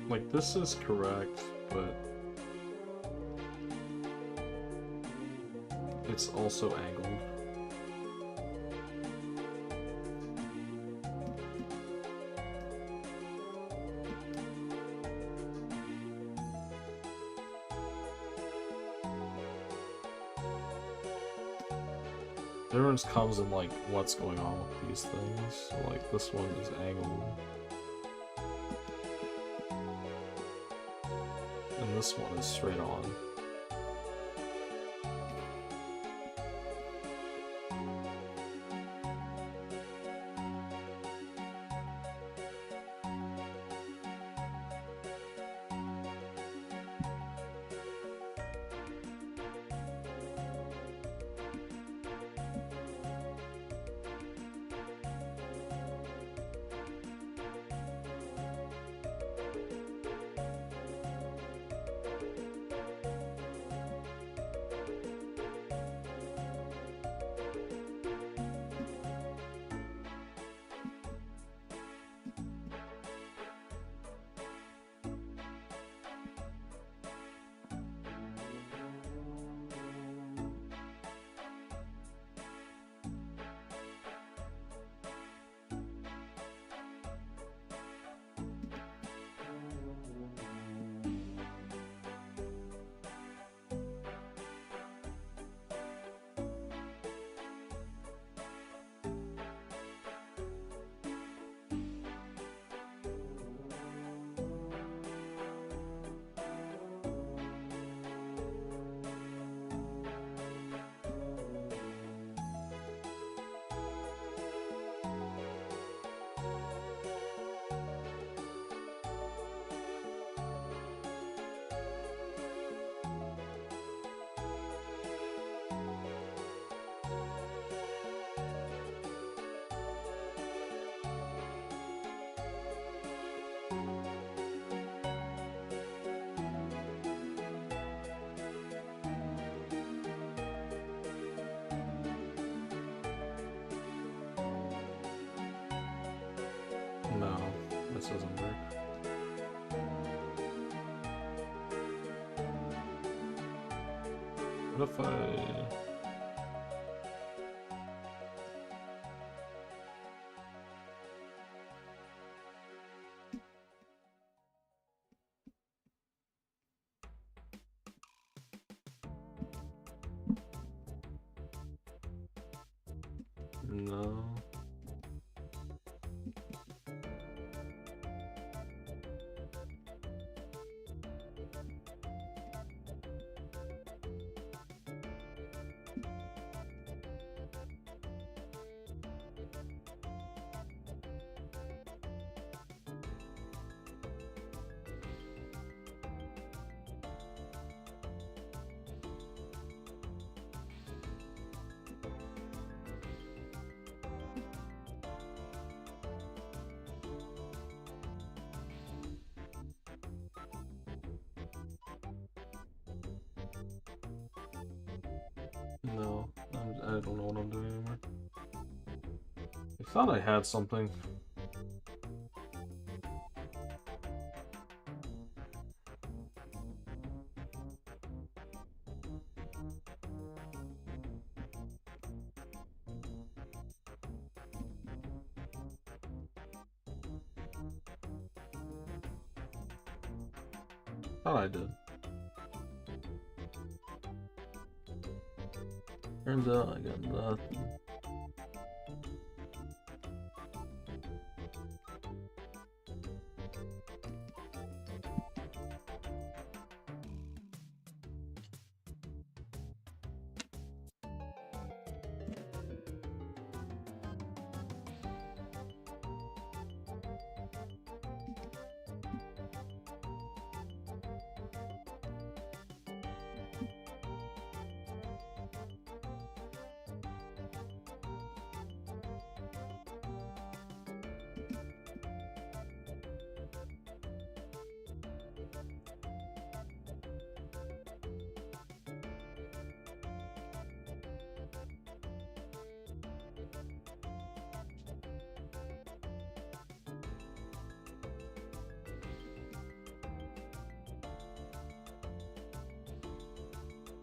Like, this is correct, but it's also angled. The difference comes in, like, what's going on with these things. So, like, this one is angled. And this one is straight on. this doesn't work. What if I... No. No, I don't know what I'm doing anymore. I thought I had something. Thought I did. Turns out I got nothing.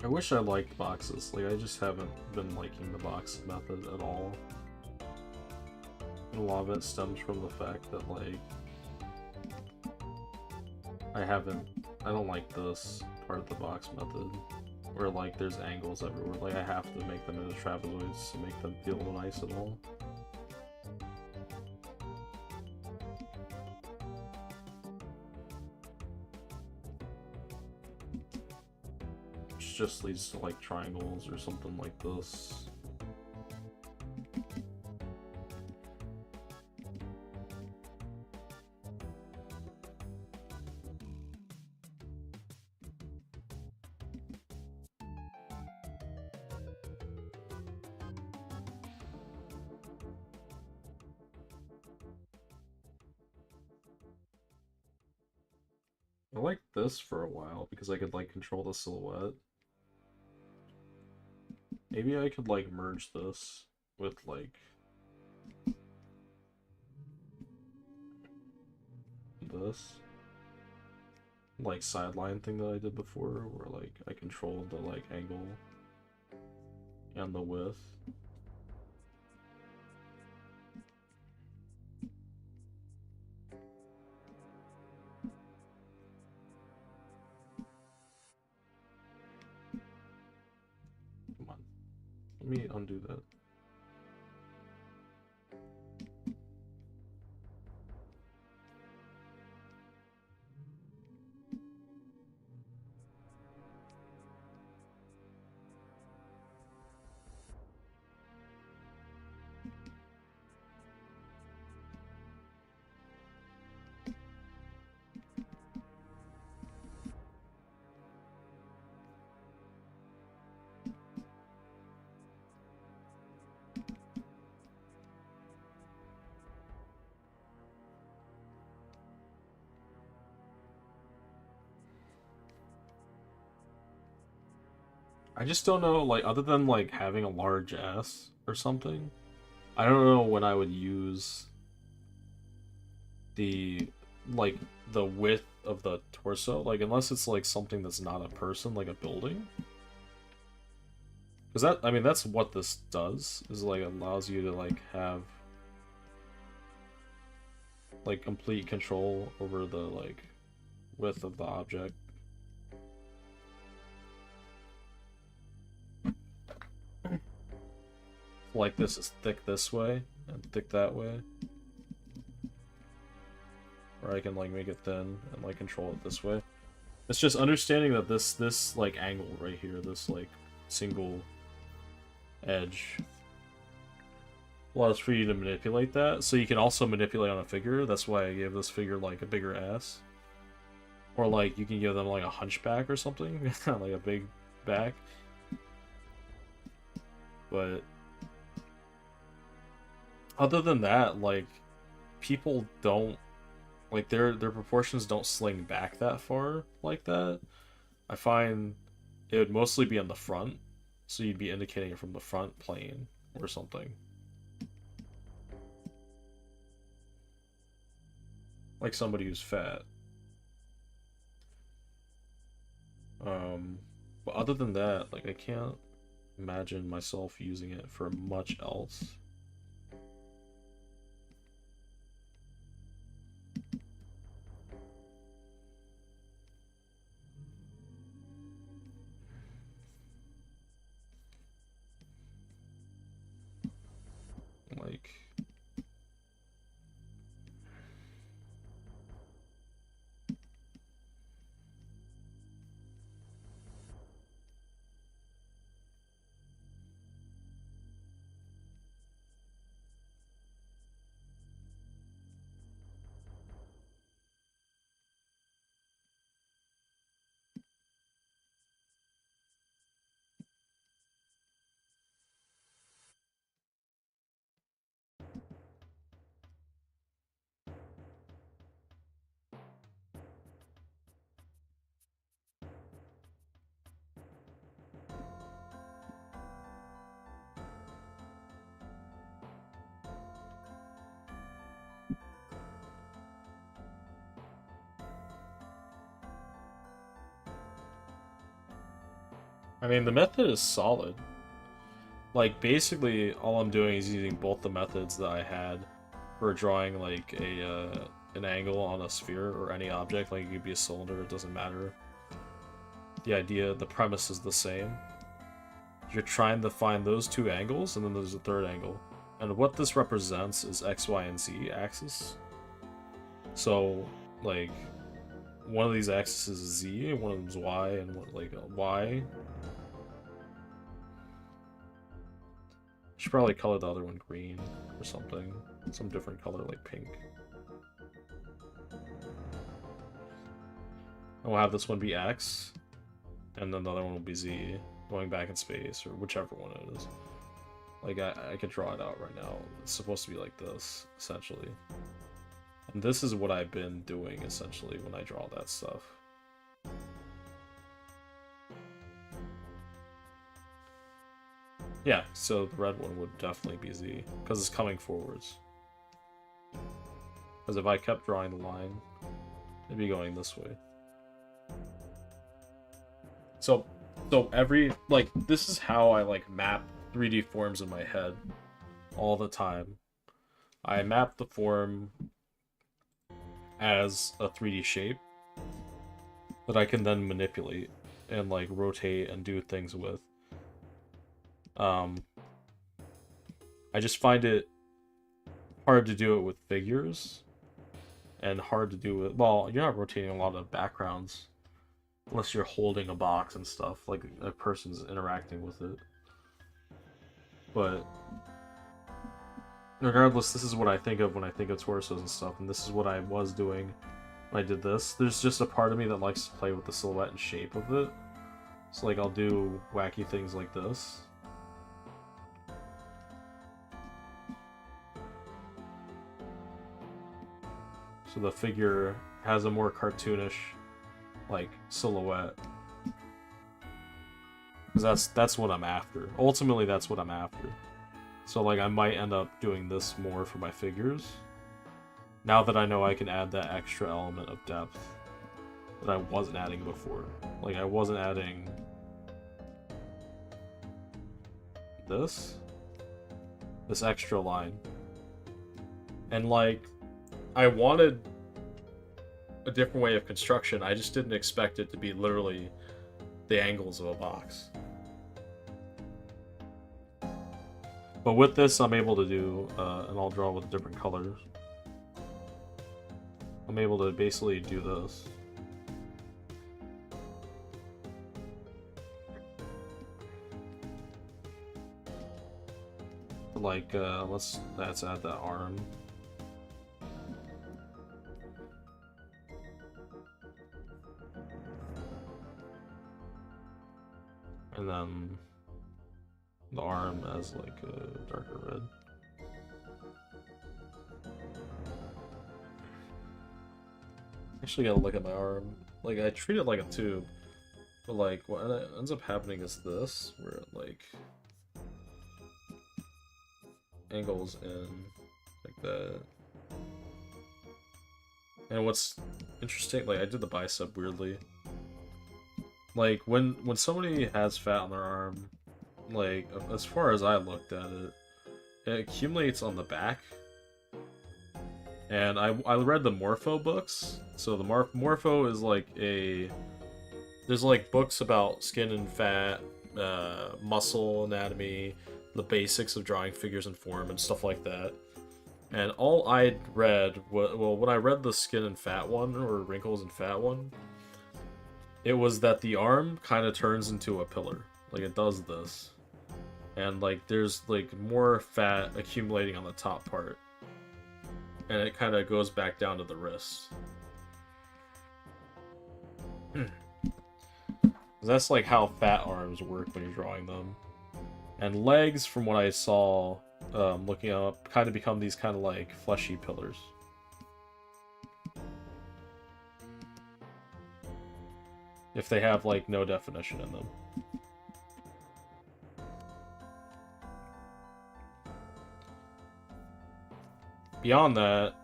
I wish I liked boxes. Like, I just haven't been liking the box method at all. And a lot of it stems from the fact that, like, I don't like this part of the box method, where, like, there's angles everywhere. Like, I have to make them into trapezoids to make them feel nice at all. Just leads to like triangles or something like this. I liked this for a while because I could like control the silhouette. Maybe I could like merge this with like this like sideline thing that I did before, where like I controlled the like angle and the width. Come on, let me undo that. I just don't know, like, other than, like, having a large S or something, I don't know when I would use the like the width of the torso, like unless it's like something that's not a person, like a building. Because that, I mean, that's what this does, is like allows you to like have like complete control over the like width of the object. Like this is thick this way and thick that way. Or I can like make it thin and like control it this way. It's just understanding that this like angle right here, this like single edge, allows for you to manipulate that. So you can also manipulate on a figure. That's why I gave this figure like a bigger ass. Or like you can give them like a hunchback or something, like a big back. But other than that, like people don't like their proportions don't sling back that far like that. I find it would mostly be on the front, so you'd be indicating it from the front plane or something. Like somebody who's fat. But other than that, like I can't imagine myself using it for much else. Like I mean, the method is solid. Like, basically, all I'm doing is using both the methods that I had for drawing, like, an angle on a sphere or any object. Like, it could be a cylinder, it doesn't matter. The idea, the premise is the same. You're trying to find those two angles, and then there's a third angle. And what this represents is X, Y, and Z axis. So, like, one of these axes is Z, and one of them is Y, and one, like, Y. Should probably color the other one green or something. Some different color, like pink. And we'll have this one be X, and then the other one will be Z, going back in space, or whichever one it is. Like, I could draw it out right now. It's supposed to be like this, essentially. And this is what I've been doing, essentially, when I draw that stuff. Yeah, so the red one would definitely be Z, because it's coming forwards. Because if I kept drawing the line, it'd be going this way. So every, like, this is how I, like, map 3D forms in my head all the time. I map the form as a 3D shape that I can then manipulate and, like, rotate and do things with. I just find it hard to do it with figures, and hard to do with, well, you're not rotating a lot of backgrounds unless you're holding a box and stuff, like a person's interacting with it. But regardless, this is what I think of when I think of torsos and stuff, and this is what I was doing when I did this. There's just a part of me that likes to play with the silhouette and shape of it. So, like, I'll do wacky things like this. So the figure has a more cartoonish, like, silhouette. Because that's what I'm after. Ultimately, that's what I'm after. So, like, I might end up doing this more for my figures. Now that I know I can add that extra element of depth that I wasn't adding before. Like, I wasn't adding this extra line. And, like, I wanted a different way of construction. I just didn't expect it to be literally the angles of a box. But with this, I'm able to do, and I'll draw with different colors. I'm able to basically do this. Like, let's add that arm. And then the arm as like a darker red. Actually gotta look at my arm. Like, I treat it like a tube. But like, what ends up happening is this, where it like angles in like that. And what's interesting, like I did the bicep weirdly. Like when somebody has fat on their arm, like as far as I looked at it, it accumulates on the back. And I read the Morpho books. So the Morpho is like there's like books about skin and fat, muscle anatomy, the basics of drawing figures and form and stuff like that. And all I'd read, well, when I read the skin and fat one, or wrinkles and fat one, it was that the arm kind of turns into a pillar. Like, it does this. And, like, there's, like, more fat accumulating on the top part. And it kind of goes back down to the wrist. That's, like, how fat arms work when you're drawing them. And legs, from what I saw, looking up, kind of become these kind of, like, fleshy pillars. If they have, like, no definition in them. Beyond that,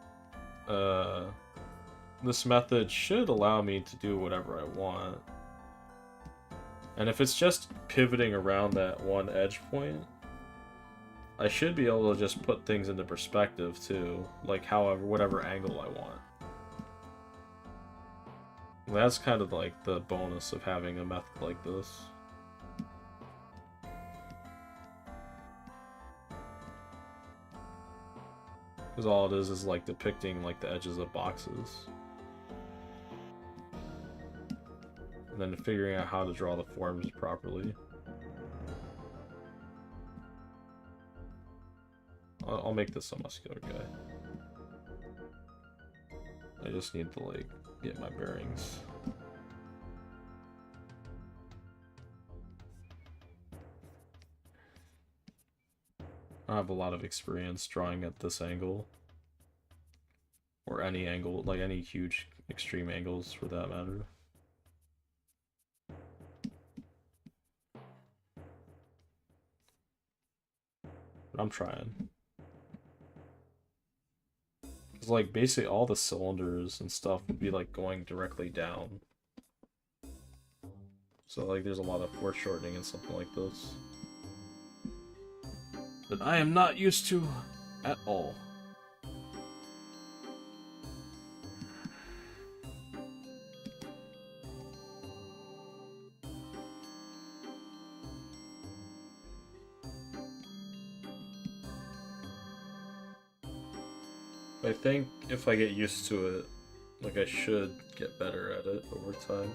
this method should allow me to do whatever I want. And if it's just pivoting around that one edge point, I should be able to just put things into perspective too, like whatever angle I want. And that's kind of like the bonus of having a method like this. Because all it is like depicting like the edges of boxes. And then figuring out how to draw the forms properly. I'll make this a muscular guy. I just need to like get my bearings. I have a lot of experience drawing at this angle. Or any angle, like any huge extreme angles for that matter. But I'm trying. Because like basically all the cylinders and stuff would be like going directly down. So like there's a lot of foreshortening and something like this that I am not used to at all. I think if I get used to it, like I should get better at it over time.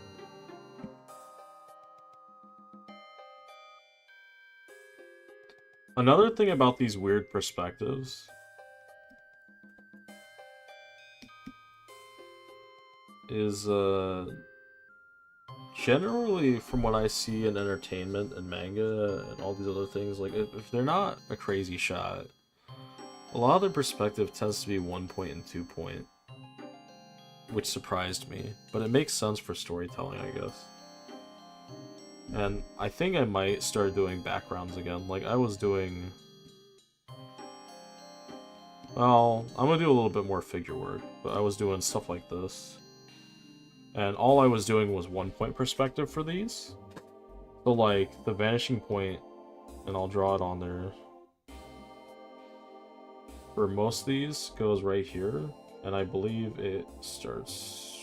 Another thing about these weird perspectives is generally from what I see in entertainment and manga and all these other things, like if they're not a crazy shot, a lot of their perspective tends to be 1 point and 2 point, which surprised me, but it makes sense for storytelling, I guess. And I think I might start doing backgrounds again, like I was doing Well, I'm gonna do a little bit more figure work, but I was doing stuff like this. And all I was doing was 1 point perspective for these. So like, the vanishing point, and I'll draw it on there. For most of these, goes right here, and I believe it starts...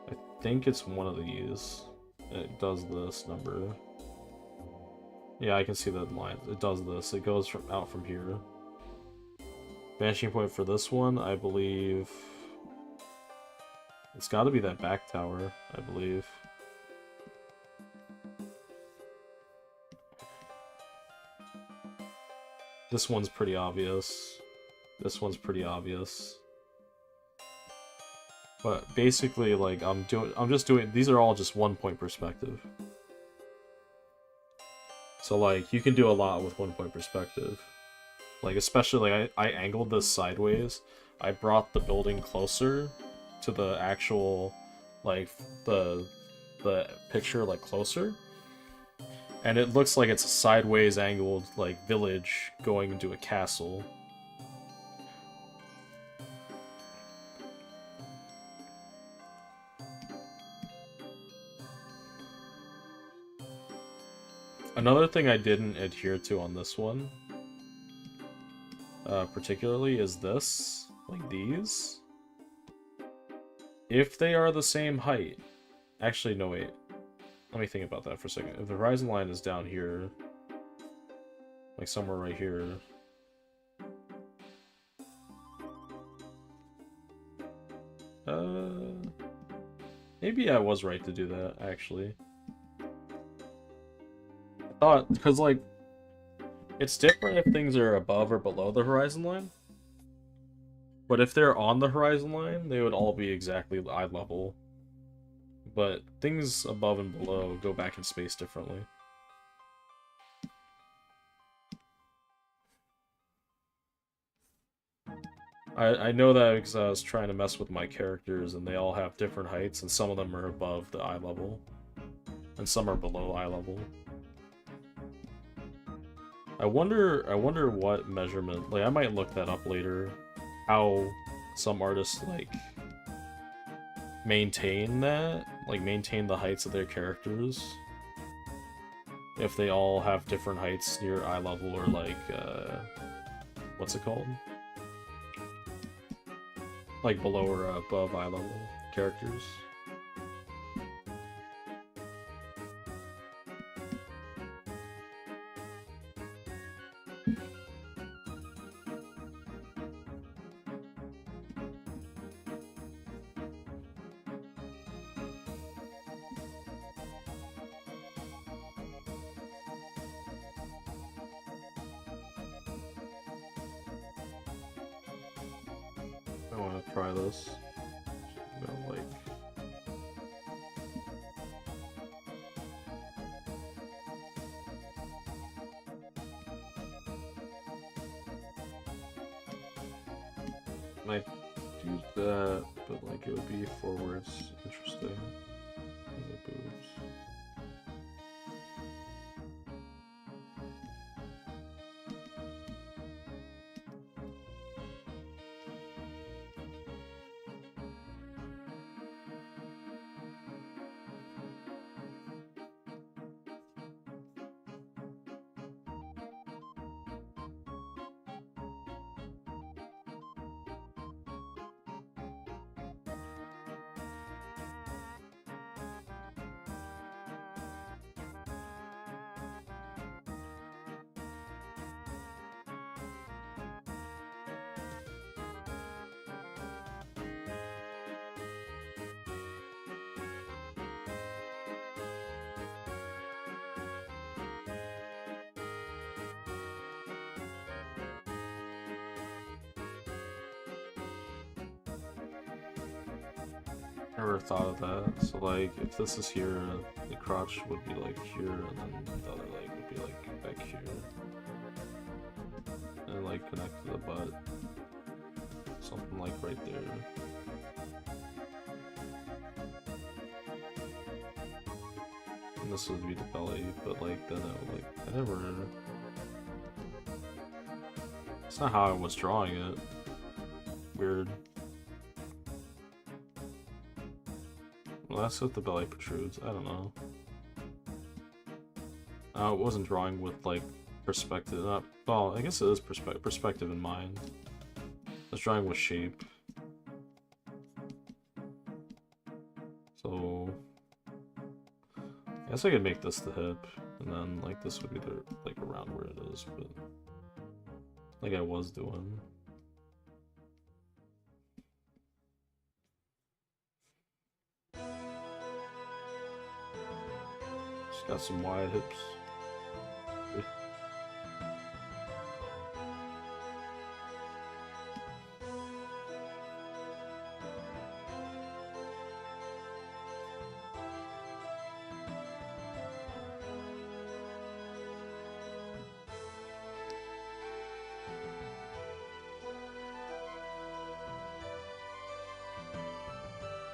I think it's one of these. It does this number. Yeah, I can see the line. It does this. It goes out from here. Vanishing point for this one, I believe... It's gotta be that back tower, I believe. This one's pretty obvious. This one's pretty obvious. But basically, like, I'm just doing, these are all just 1 point perspective. So like, you can do a lot with 1 point perspective. Like, especially, like, I angled this sideways. I brought the building closer to the actual, like, the picture, like, closer. And it looks like it's a sideways angled, like, village going into a castle. Another thing I didn't adhere to on this one, particularly, is this. Like these. If they are the same height... Actually, no, wait. Let me think about that for a second. If the horizon line is down here, like somewhere right here, maybe I was right to do that, actually. I thought, because, like, it's different if things are above or below the horizon line, but if they're on the horizon line, they would all be exactly eye level. But things above and below go back in space differently. I know that because I was trying to mess with my characters, and they all have different heights, and some of them are above the eye level, and some are below eye level. I wonder what measurement, like, I might look that up later, how some artists, like, maintain that, like, maintain the heights of their characters. If they all have different heights near eye level, or, like, what's it called? Like, below or above eye level characters. I want to try this. No, like... Might do that, but, like, it would be forwards. Interesting. And the boobs. Never thought of that. So, like, if this is here, the crotch would be like here, and then the other leg would be like back here, and like connect to the butt, something like right there. And this would be the belly, but like then I would, like, I never That's not how I was drawing it. Weird. Well, that's if the belly protrudes. I don't know. I wasn't drawing with, like, perspective. Well, I guess it is perspective in mind. I was drawing with shape. So... I guess I could make this the hip, and then, like, this would be the, like, around where it is, but... like I was doing. Just got some wide hips.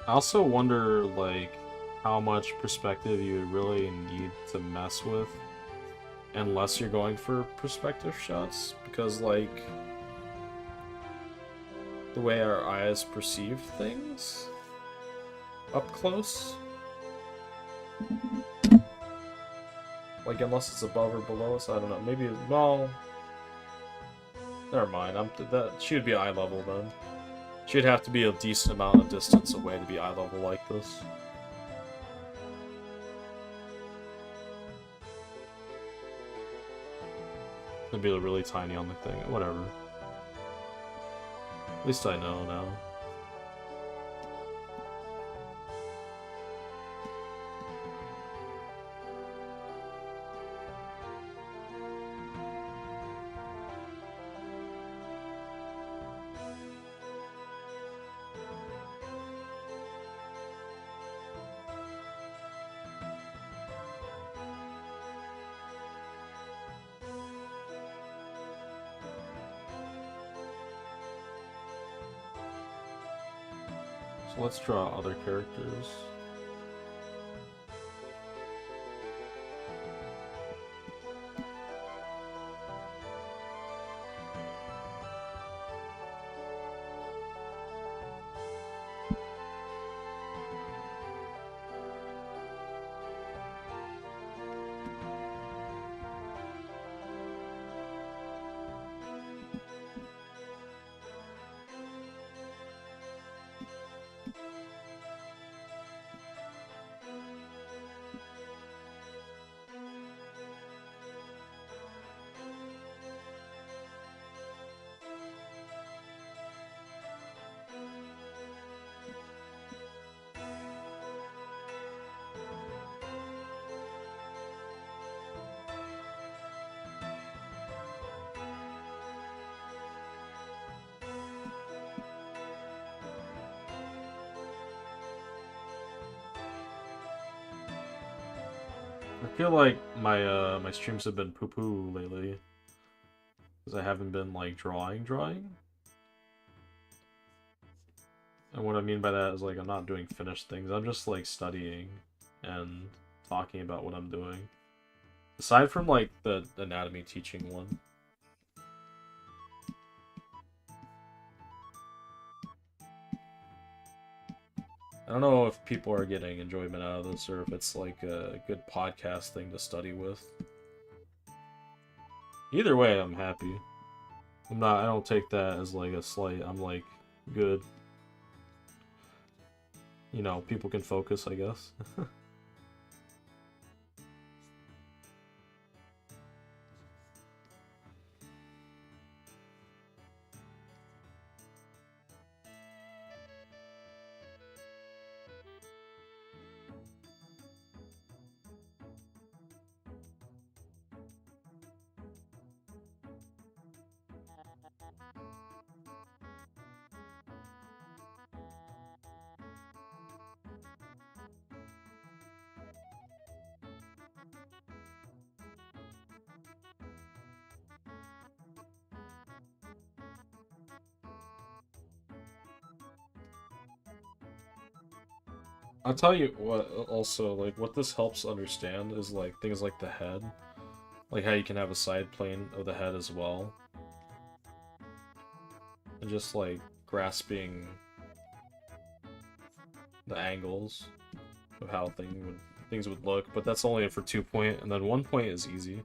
I also wonder, like, how much perspective you really need to mess with unless you're going for perspective shots, because, like, the way our eyes perceive things up close, like, unless it's above or below us, I don't know, maybe, well, never mind, that she would be eye level then. She'd have to be a decent amount of distance away to be eye level like this. It'd be really tiny on the thing, whatever. At least I know now. So let's draw other characters. I feel like my streams have been poo-poo lately. Because I haven't been, like, drawing. And what I mean by that is, like, I'm not doing finished things. I'm just, like, studying and talking about what I'm doing. Aside from, like, the anatomy teaching one. I don't know if people are getting enjoyment out of this or if it's, like, a good podcast thing to study with. Either way, I'm happy. I don't take that as, like, a slight. I'm, like, good. You know, people can focus, I guess. I'll tell you what, also, like, what this helps understand is, like, things like the head. Like, how you can have a side plane of the head as well. and just like grasping the angles of how things would look, but that's only for 2-point, and then 1-point is easy.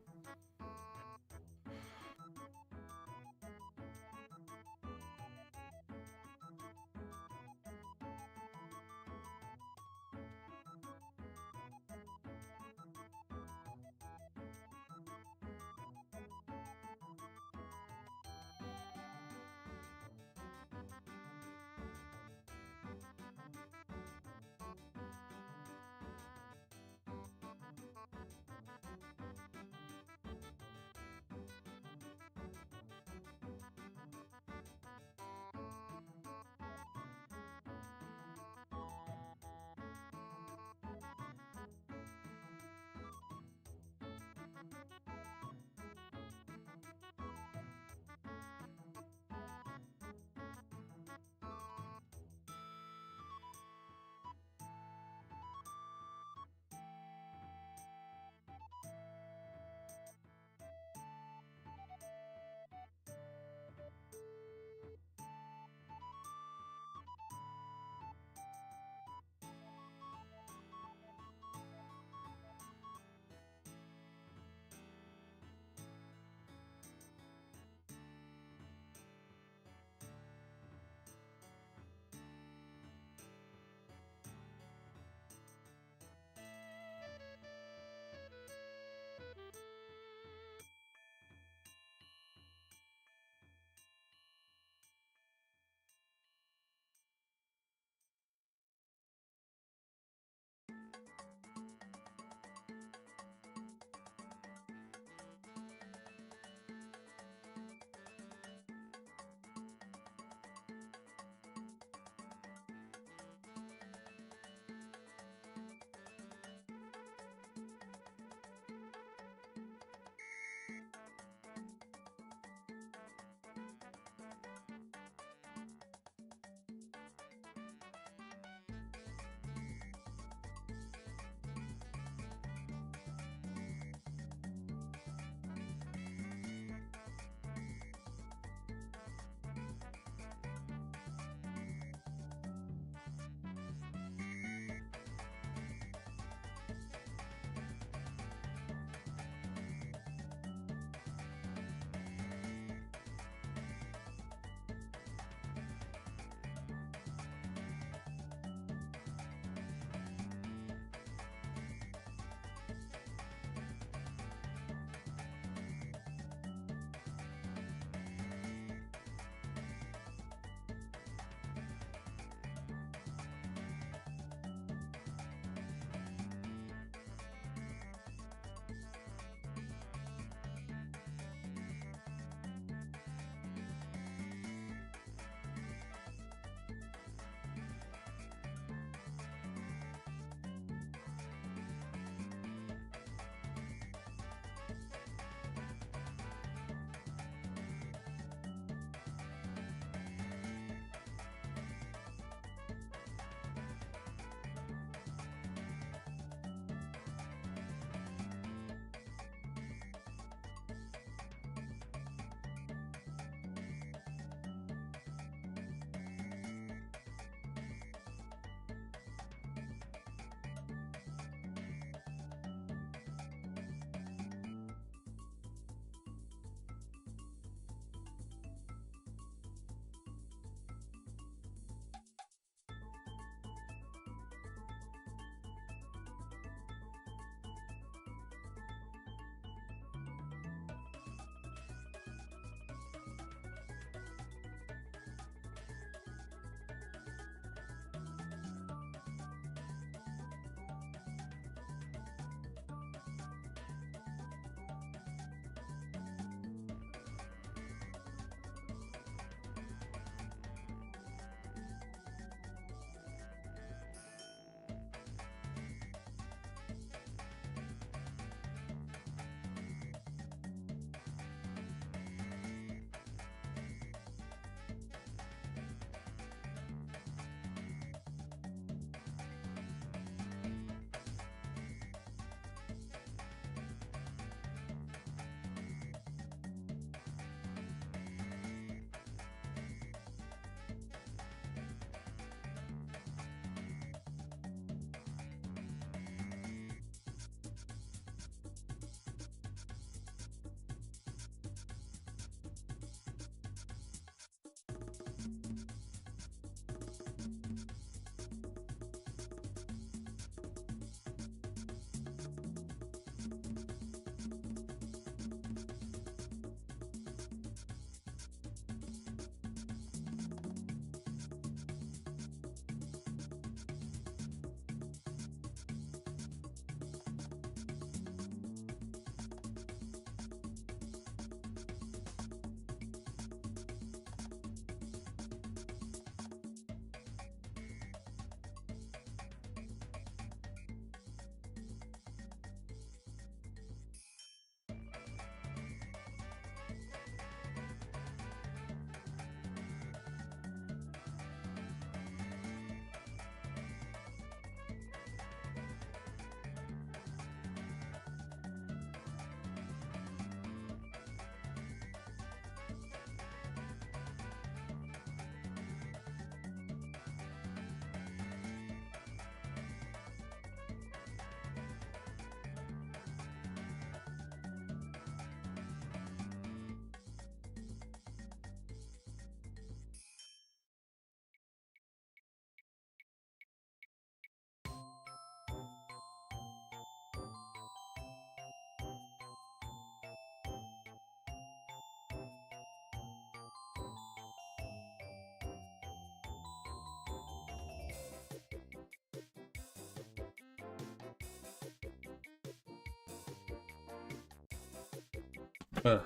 Uh.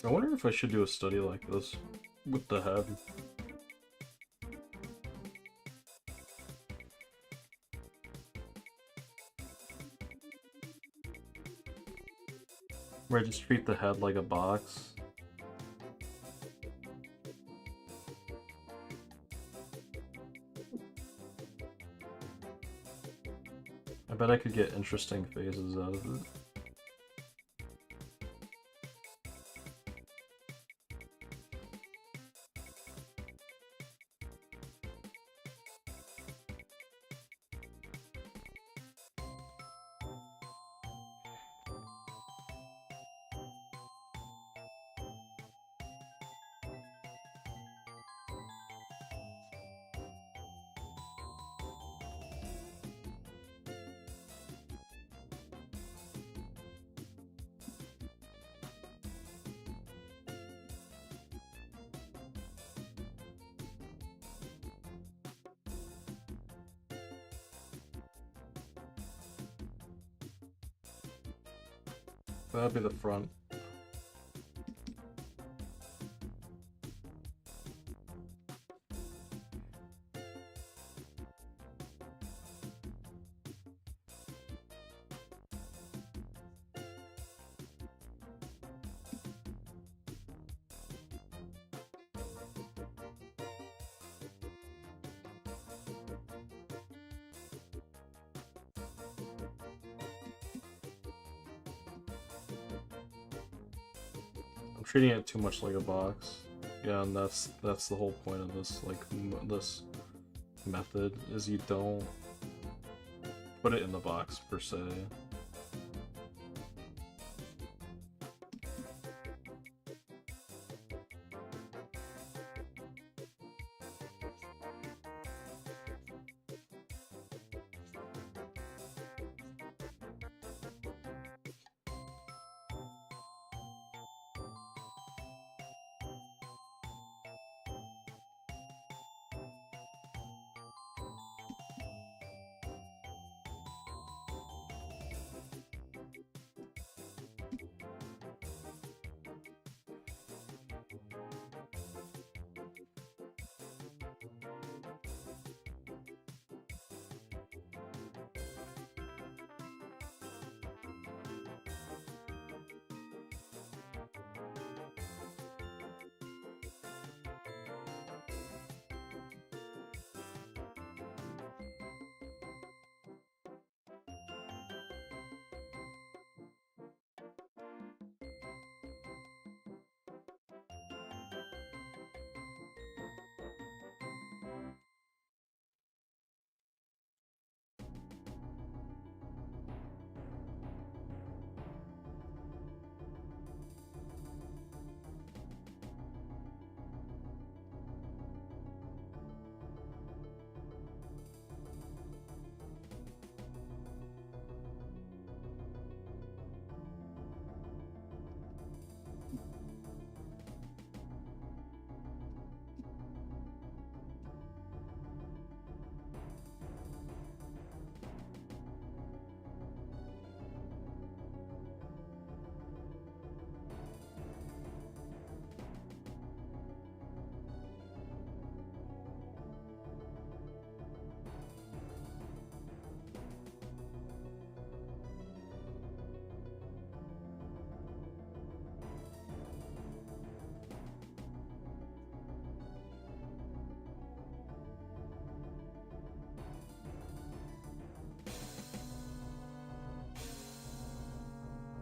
I wonder if I should do a study like this with the head. Where I just treat the head like a box. I bet I could get interesting phases out of it. That'd be the front. I'm treating it too much like a box. Yeah, and that's the whole point of this, like, this method, is you don't put it in the box, per se.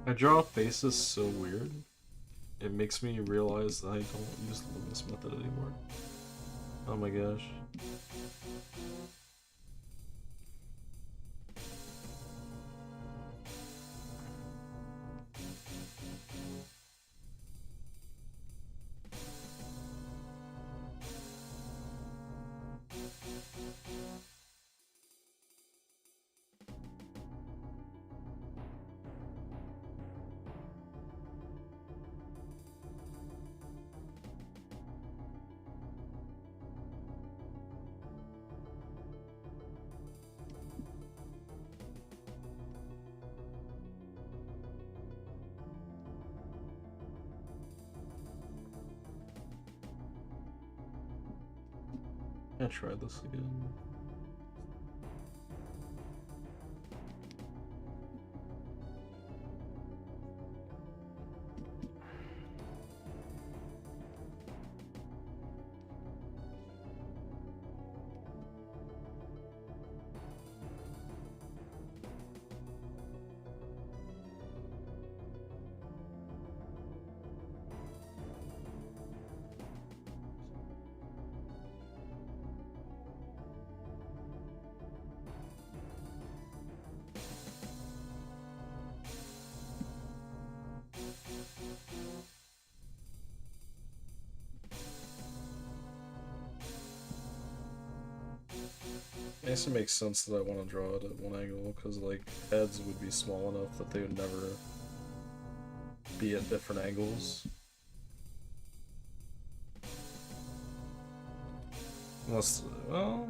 I draw faces so weird. It makes me realize that I don't use the Loomis method anymore. Oh my gosh. I tried this again. I guess it makes sense that I want to draw it at one angle, because like heads would be small enough that they would never be at different angles. Unless, well,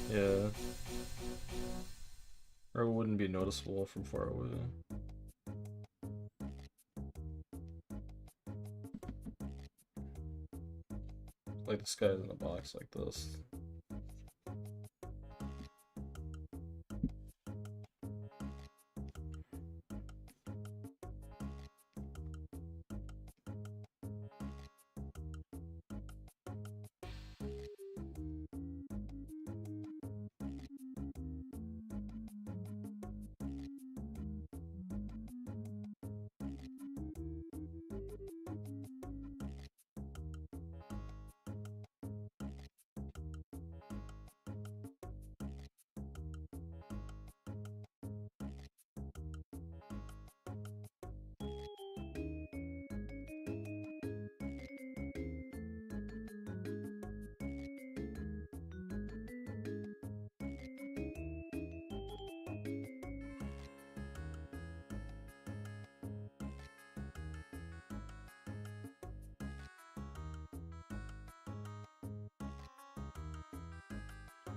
yeah. Or it wouldn't be noticeable from far away. Like this guy's in a box like this.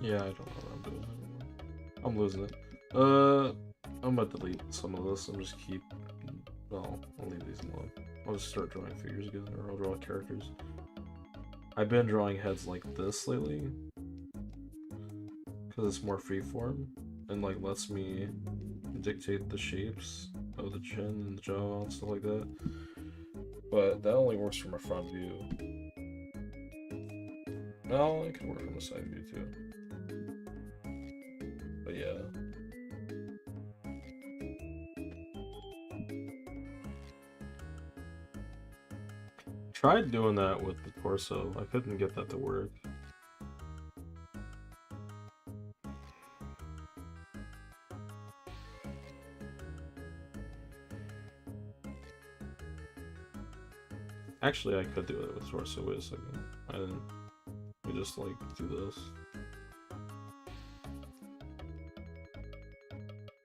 Yeah, I don't know what I'm doing anymore. I'm losing it. I'm gonna delete some of this and just keep. Well, I'll leave these alone. I'll just start drawing figures again, or I'll draw characters. I've been drawing heads like this lately because it's more freeform and like lets me dictate the shapes of the chin and the jaw and stuff like that. But that only works from a front view. No, it can work from a side view too. But yeah. Tried doing that with the torso. I couldn't get that to work. Actually, I could do it with torso. Wait a second. I didn't. We just like do this.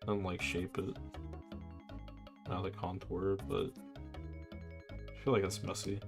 And like shape it. Not the contour, but I feel like it's messy.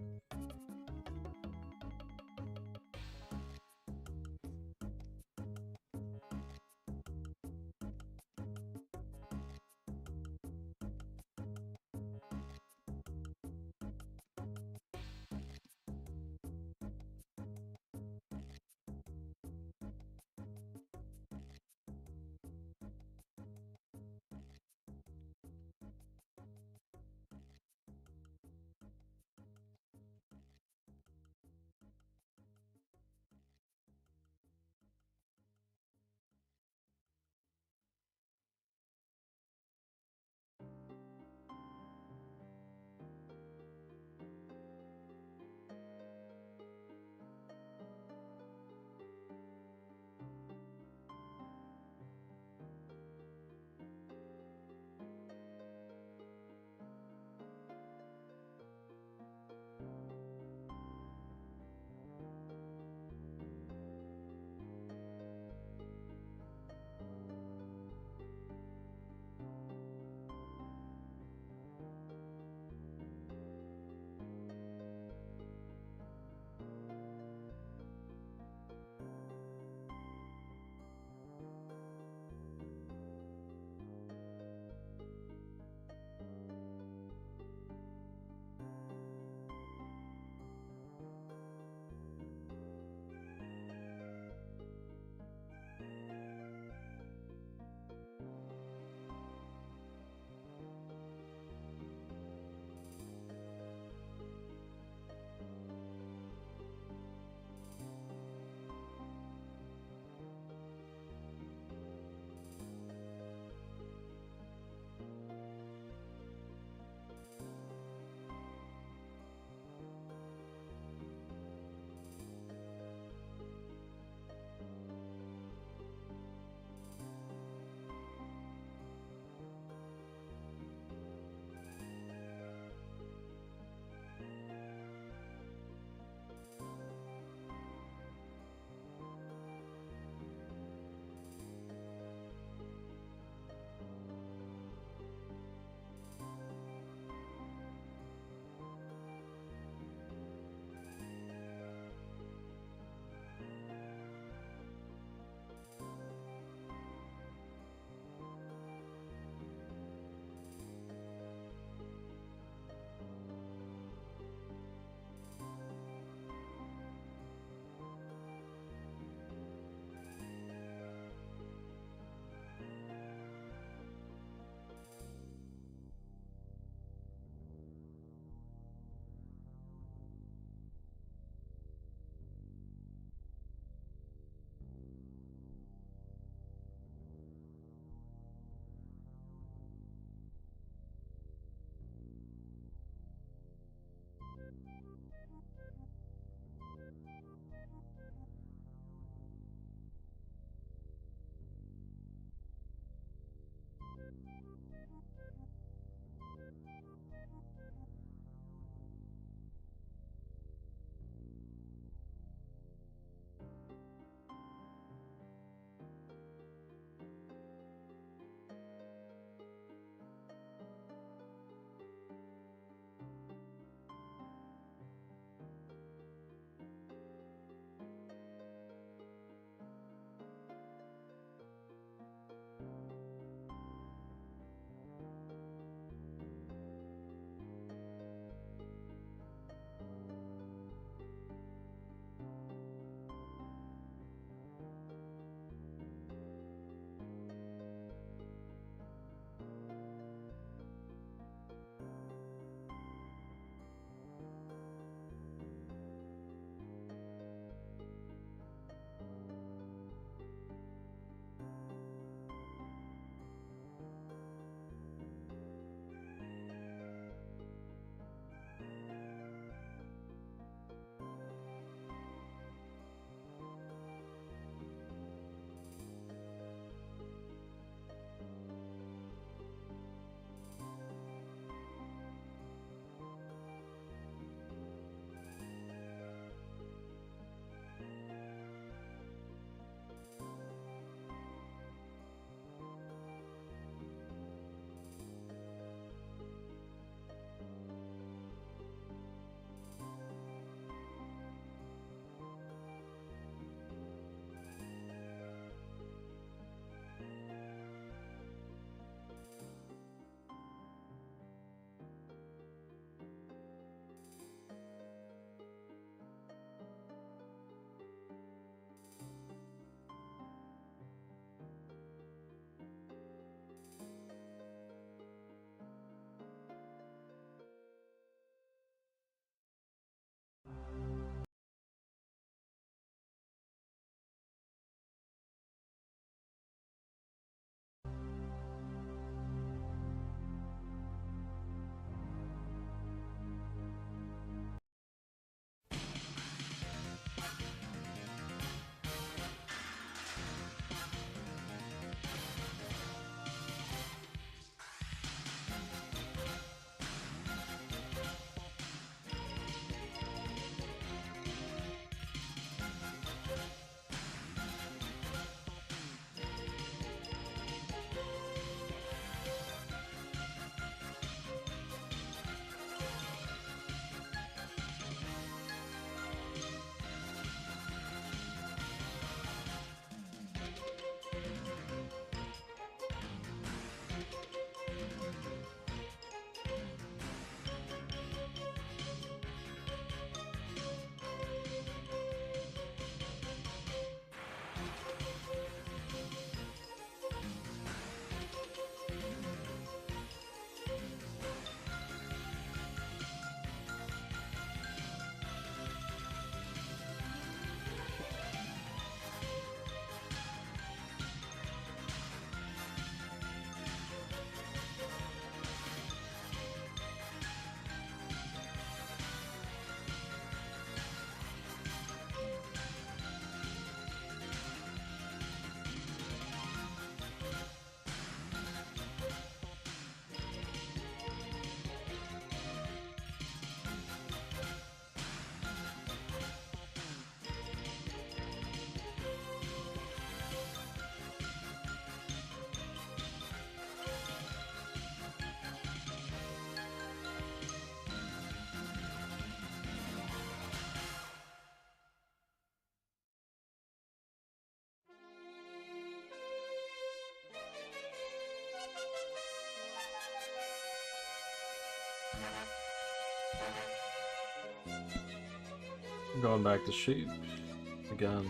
Going back to shape again.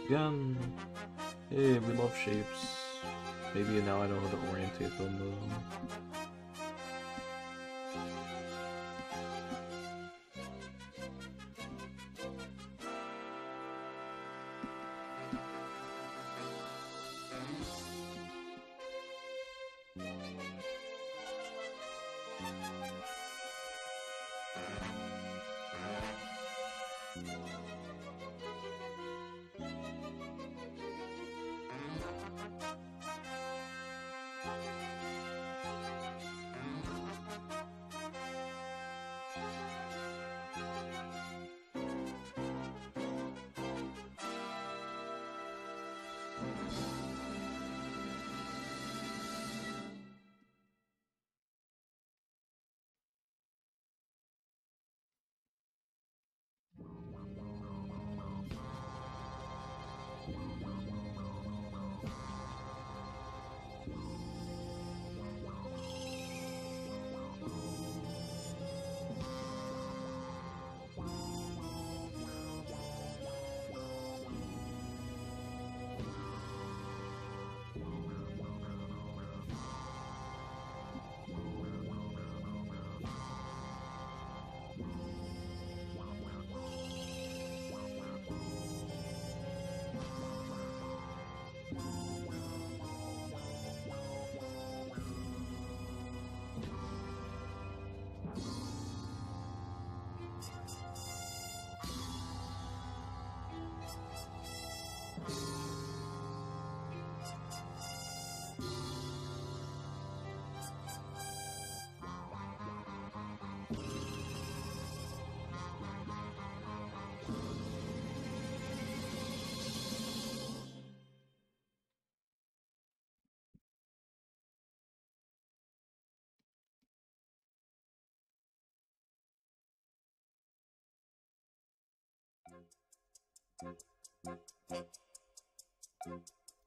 Again. Hey, we love shapes. Maybe now I know how to orientate them though.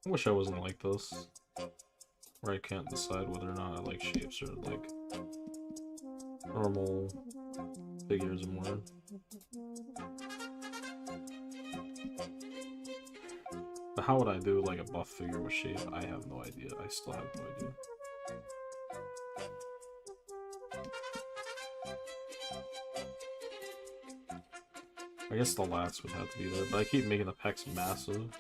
I wish I wasn't like this, where I can't decide whether or not I like shapes or like normal figures more. But how would I do like a buff figure with shape? I have no idea. I still have no idea. I guess the lats would have to be there, but I keep making the pecs massive.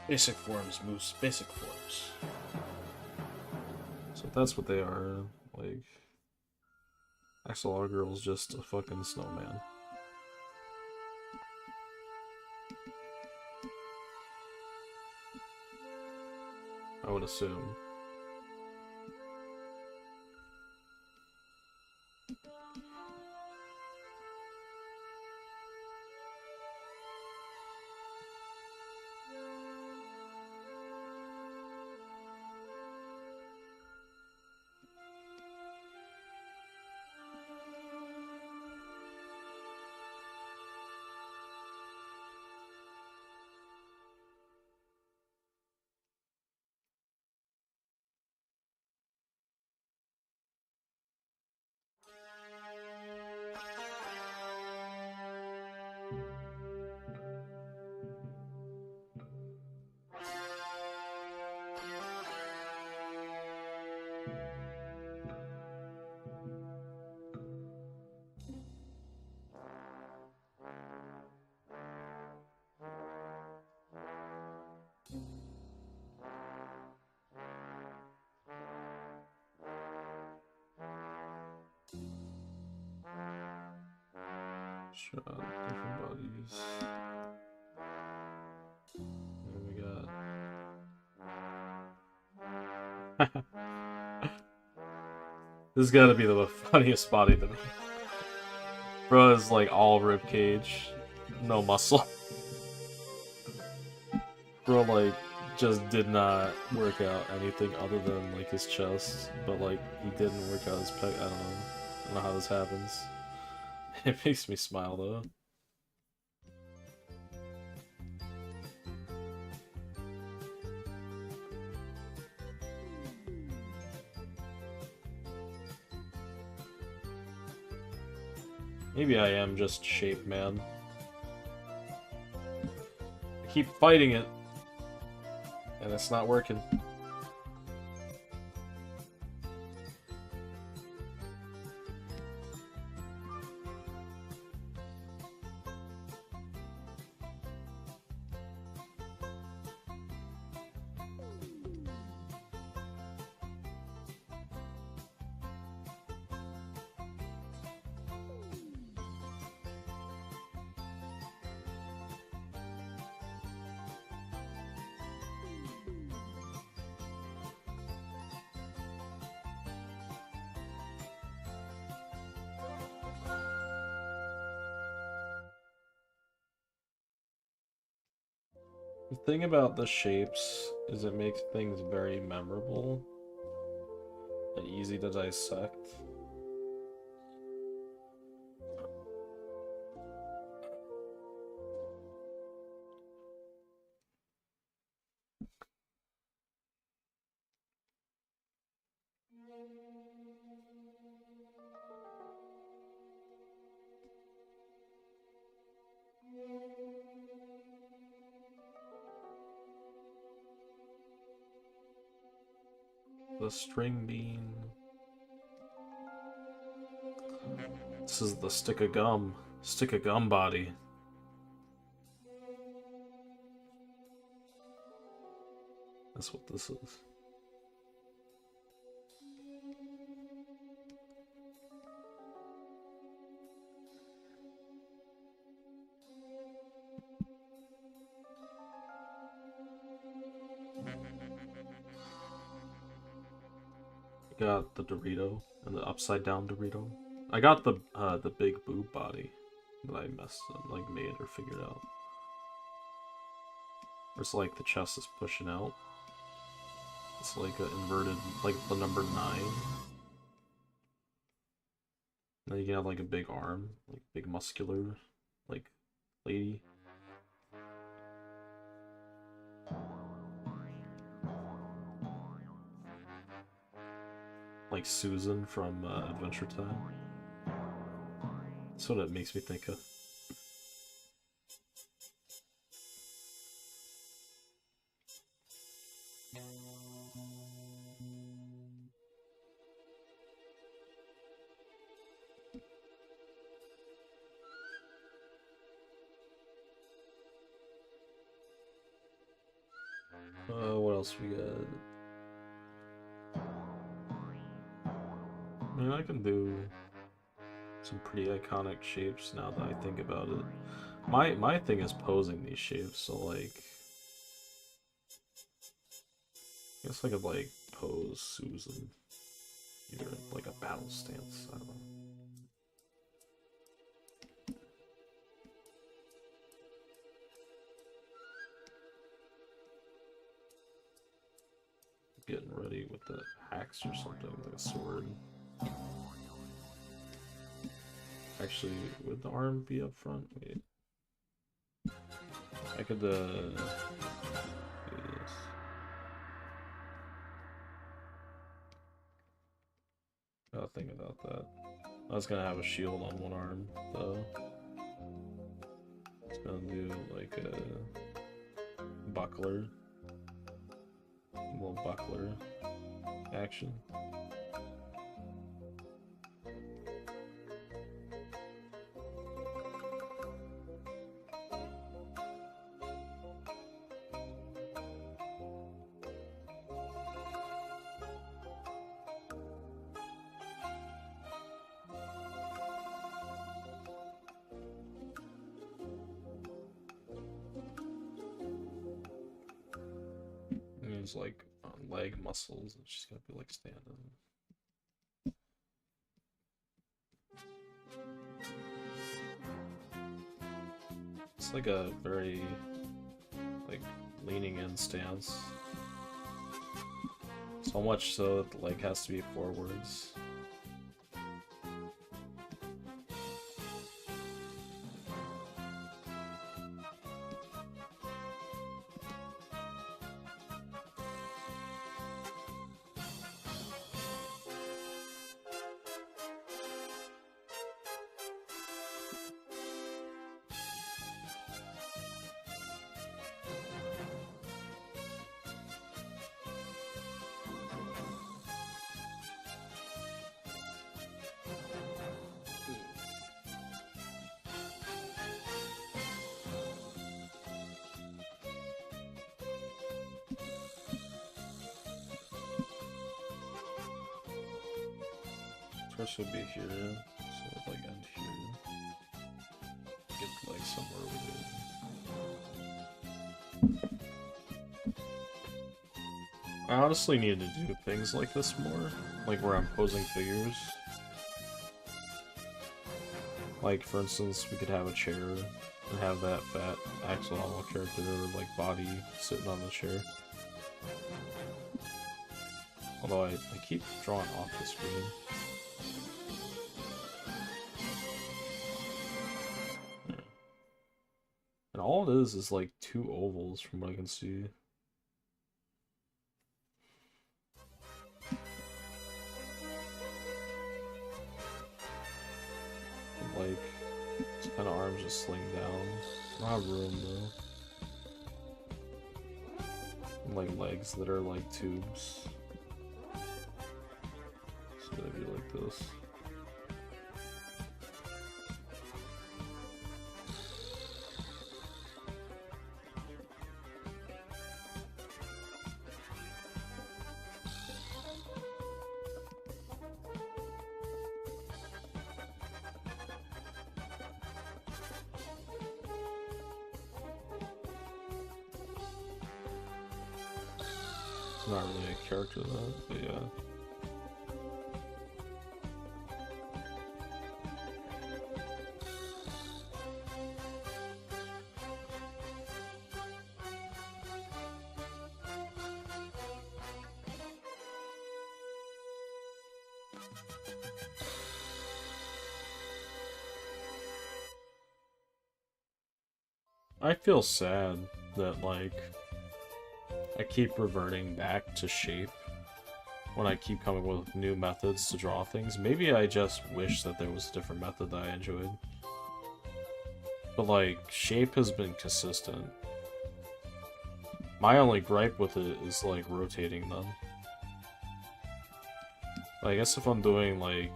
Basic forms, Moose. Basic forms. So that's what they are. Like, XLR Girl's just a fucking snowman. I would assume. Shot, different bodies. What do we got? This has got to be the funniest body to me. Bro is like all rib cage, no muscle. Bro like just did not work out anything other than like his chest, but like he didn't work out his pec. I don't know how this happens. It makes me smile though. Maybe I am just shape man. I keep fighting it, and it's not working. The thing about the shapes is it makes things very memorable and easy to dissect. The string bean. This is the stick of gum. Stick of gum body. That's what this is. Got the Dorito and the upside down Dorito. I got the big boob body that I made or figured out. It's like the chest is pushing out. It's like an inverted, like the number 9. Then you can have like a big arm, like big muscular, like lady. Like Susan from Adventure Time. That's what it makes me think of. What else we got? I mean, I can do some pretty iconic shapes now that I think about it. My thing is posing these shapes, so like, I guess I could like pose Susan, either like a battle stance. I don't know. Getting ready with the axe or something, like a sword. Actually, would the arm be up front? Wait. I could do this. Gotta think about that. I was gonna have a shield on one arm, though. It's gonna do like a buckler. A little buckler action. Like leg muscles, and she's gonna be like standing. It's like a very like leaning in stance. So much so that the leg has to be forwards. First would be here, so it like end here. Get like somewhere over there. I honestly need to do things like this more, like where I'm posing figures. Like for instance, we could have a chair and have that fat Axolotl character like body sitting on the chair. Although I keep drawing off the screen. And all it is like two ovals from what I can see. Like, this kind of arms just sling down. I don't have room though. And, like legs that are like tubes. So maybe like this. Not really a character though, but yeah. I feel sad that like I keep reverting back to shape when I keep coming with new methods to draw things. Maybe I just wish that there was a different method that I enjoyed. But like, shape has been consistent. My only gripe with it is like rotating them. I guess if I'm doing like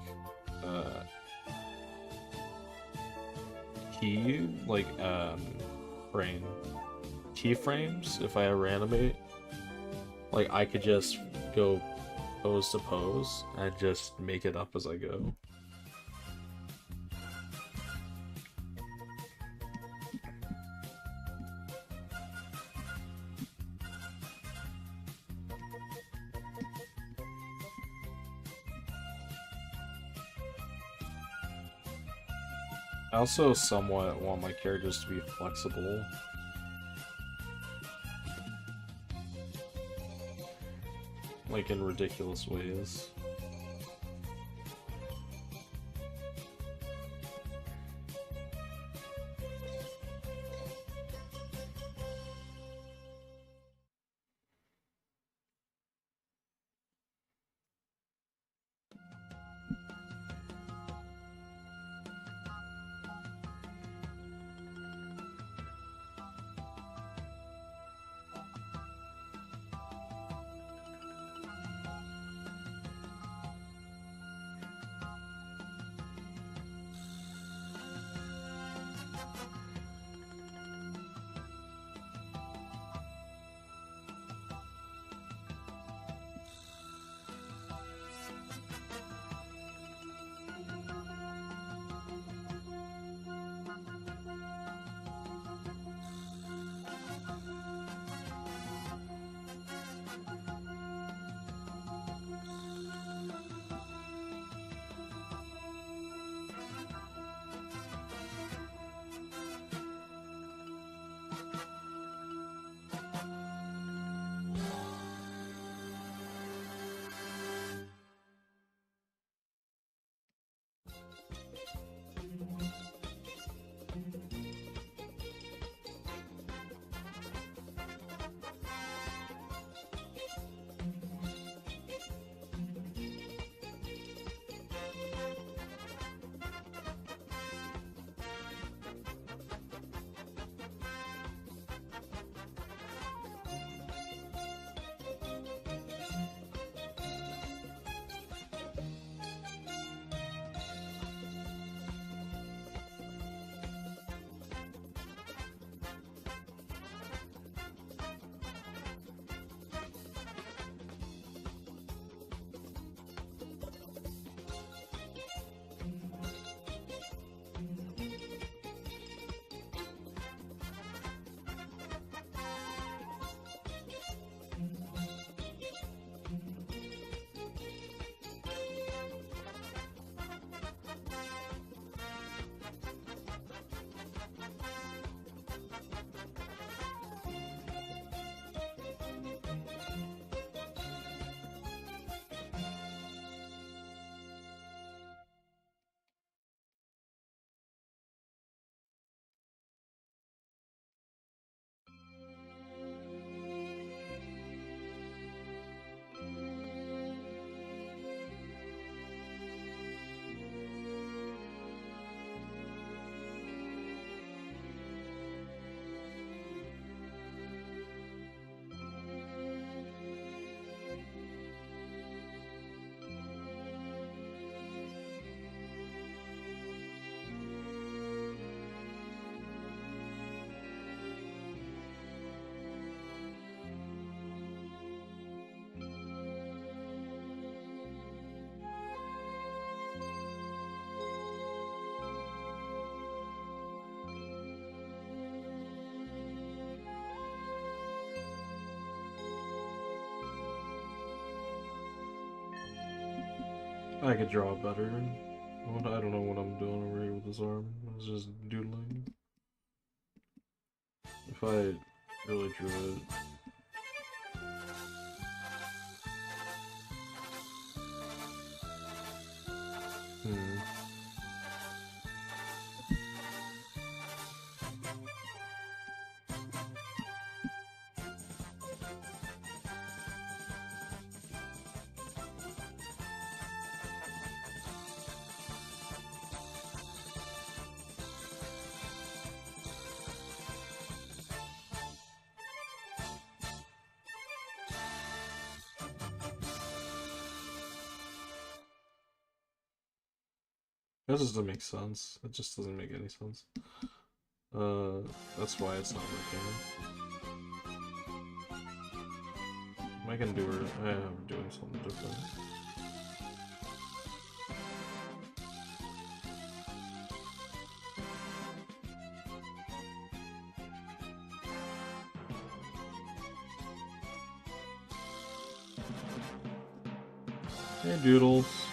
keyframes, if I ever animate, like I could just go pose to pose and just make it up as I go. I also somewhat want my characters to be flexible. Like in ridiculous ways. I could draw better. I don't know what I'm doing over here with this arm. I was just doodling. If I really drew it. That just doesn't make sense. It just doesn't make any sense. That's why it's not working. I can do it. I am doing something different. Hey, Doodles.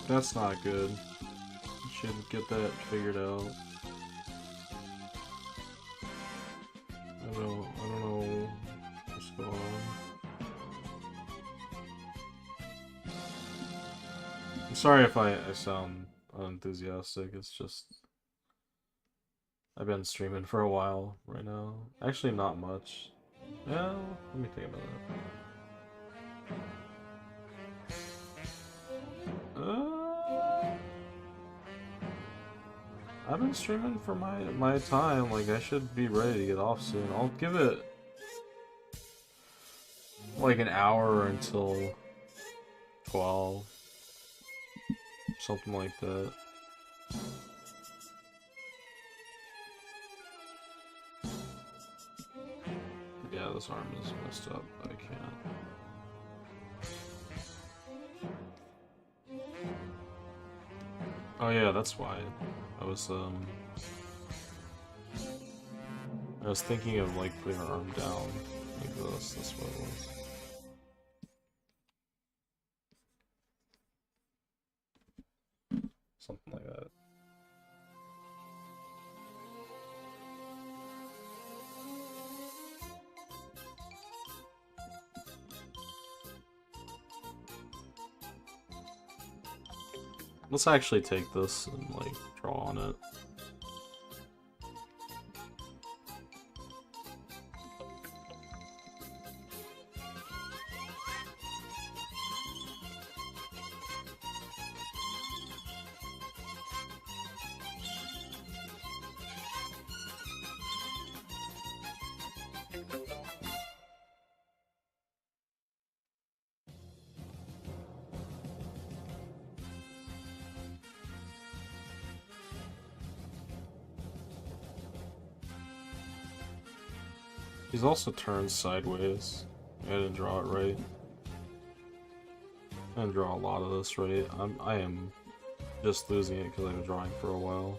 That's not good. You should get that figured out. I don't know what's going on. I'm sorry if I sound unenthusiastic. It's just I've been streaming for a while right now. Actually, not much. Yeah, let me think about it. I've been streaming for my time. Like, I should be ready to get off soon. I'll give it like an hour until 12, something like that. Yeah, this arm is messed up. I can't. Oh yeah, that's why. I was thinking of like putting her arm down like this. That's what it was. Something like that. Let's actually take this and like draw on it. He's also turned sideways. I didn't draw it right. I didn't draw a lot of this right. I am just losing it because I've been drawing for a while.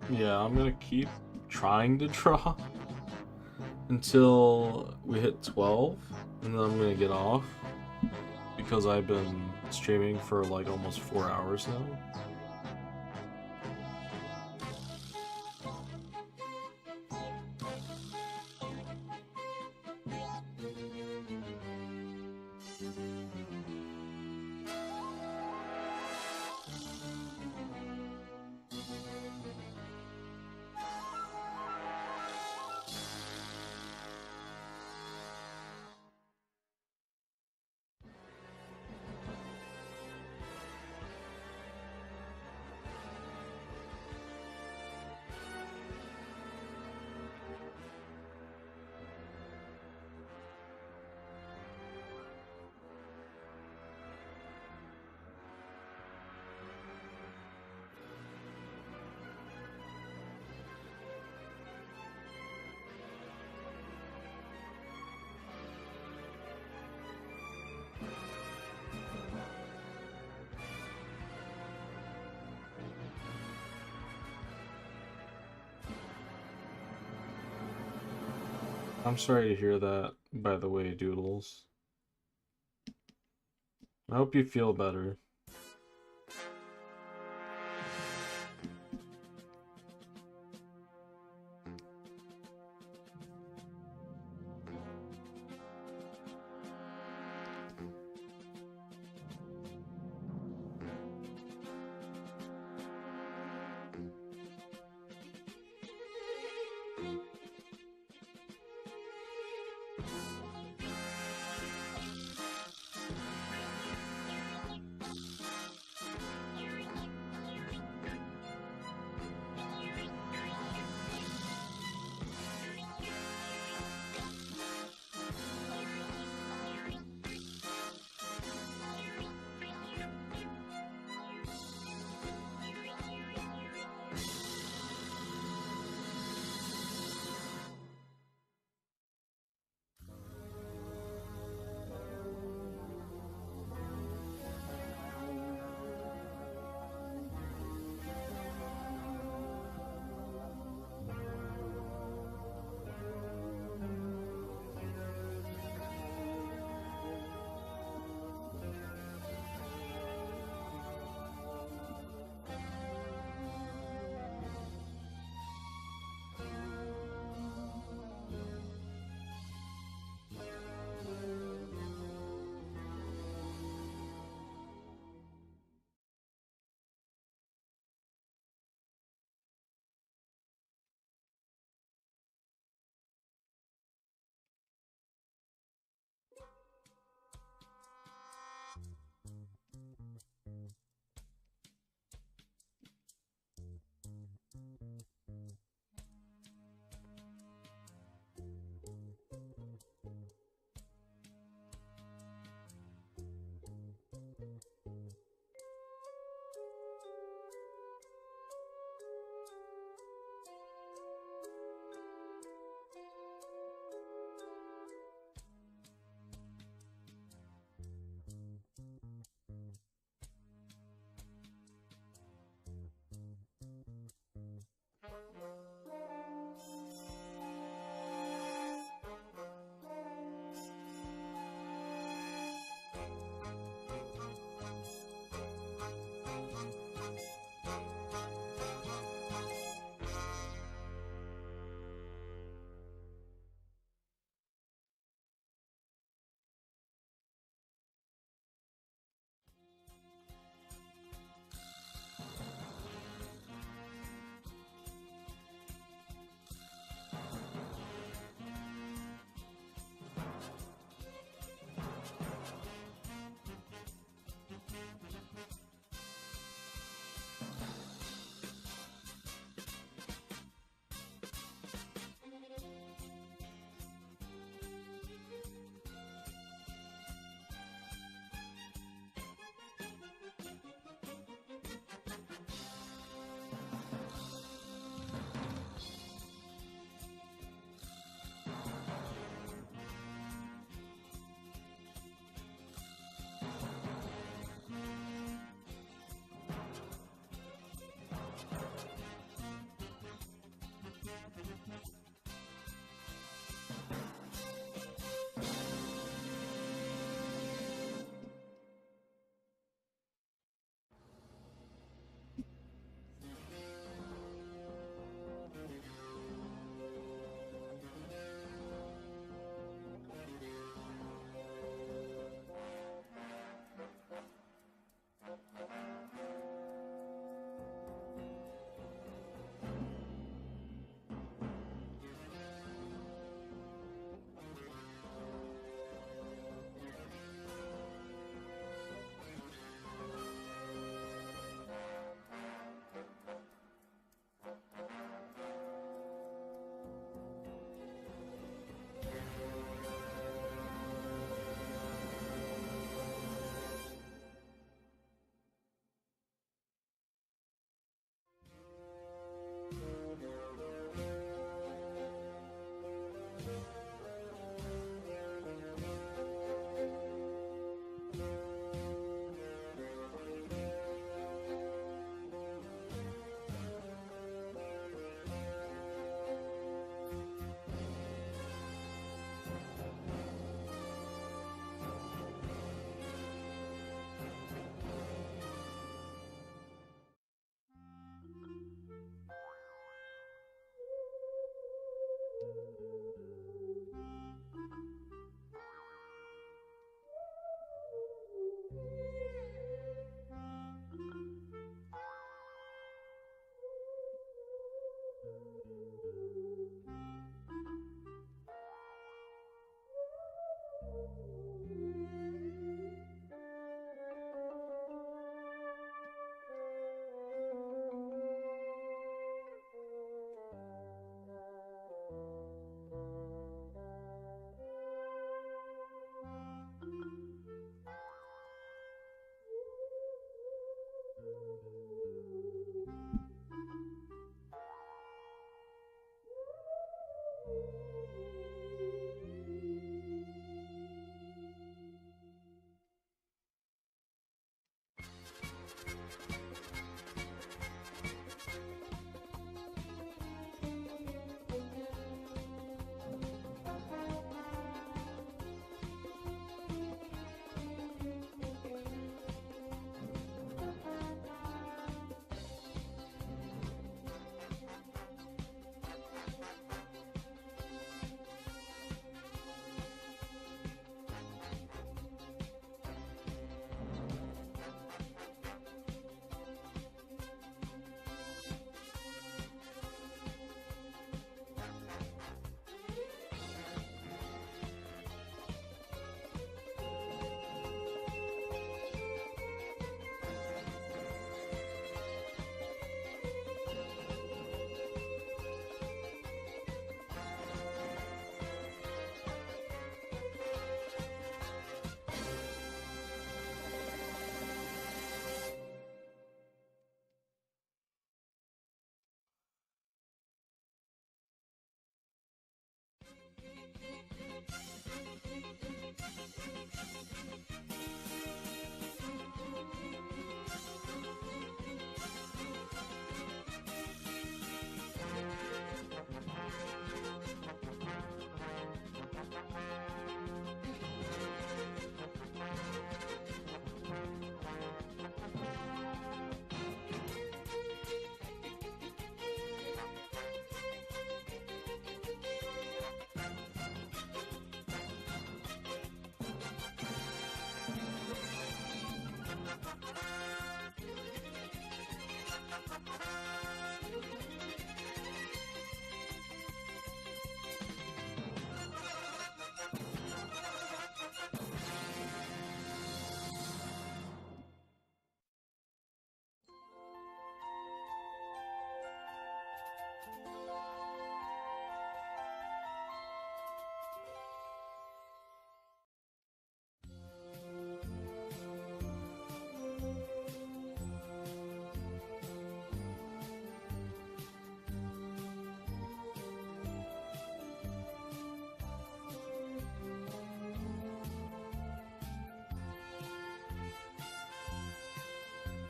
Yeah, I'm gonna keep trying to draw until we hit 12, and then I'm gonna get off because I've been streaming for like almost 4 hours now. I'm sorry to hear that, by the way, Doodles. I hope you feel better.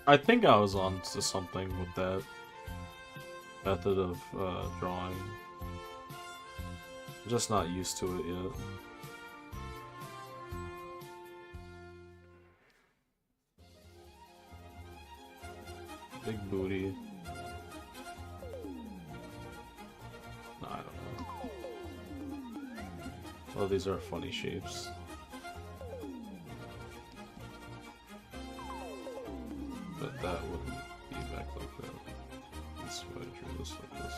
I think I was on to something with that method of drawing. I'm just not used to it yet. Big booty. No, I don't know. Well, these are funny shapes. But that wouldn't be back like that. That's why I drew this like this.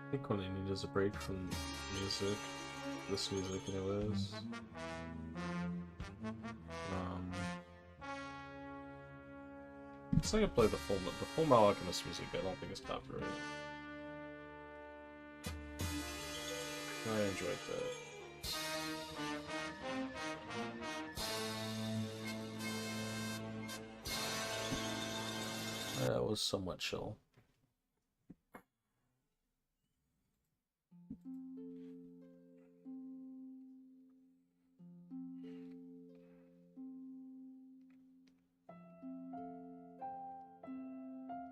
I think what I need is a break from music. This music, anyways. So I can play the Full Alchemist music. I don't think it's copyrighted. I enjoyed that. That was somewhat chill.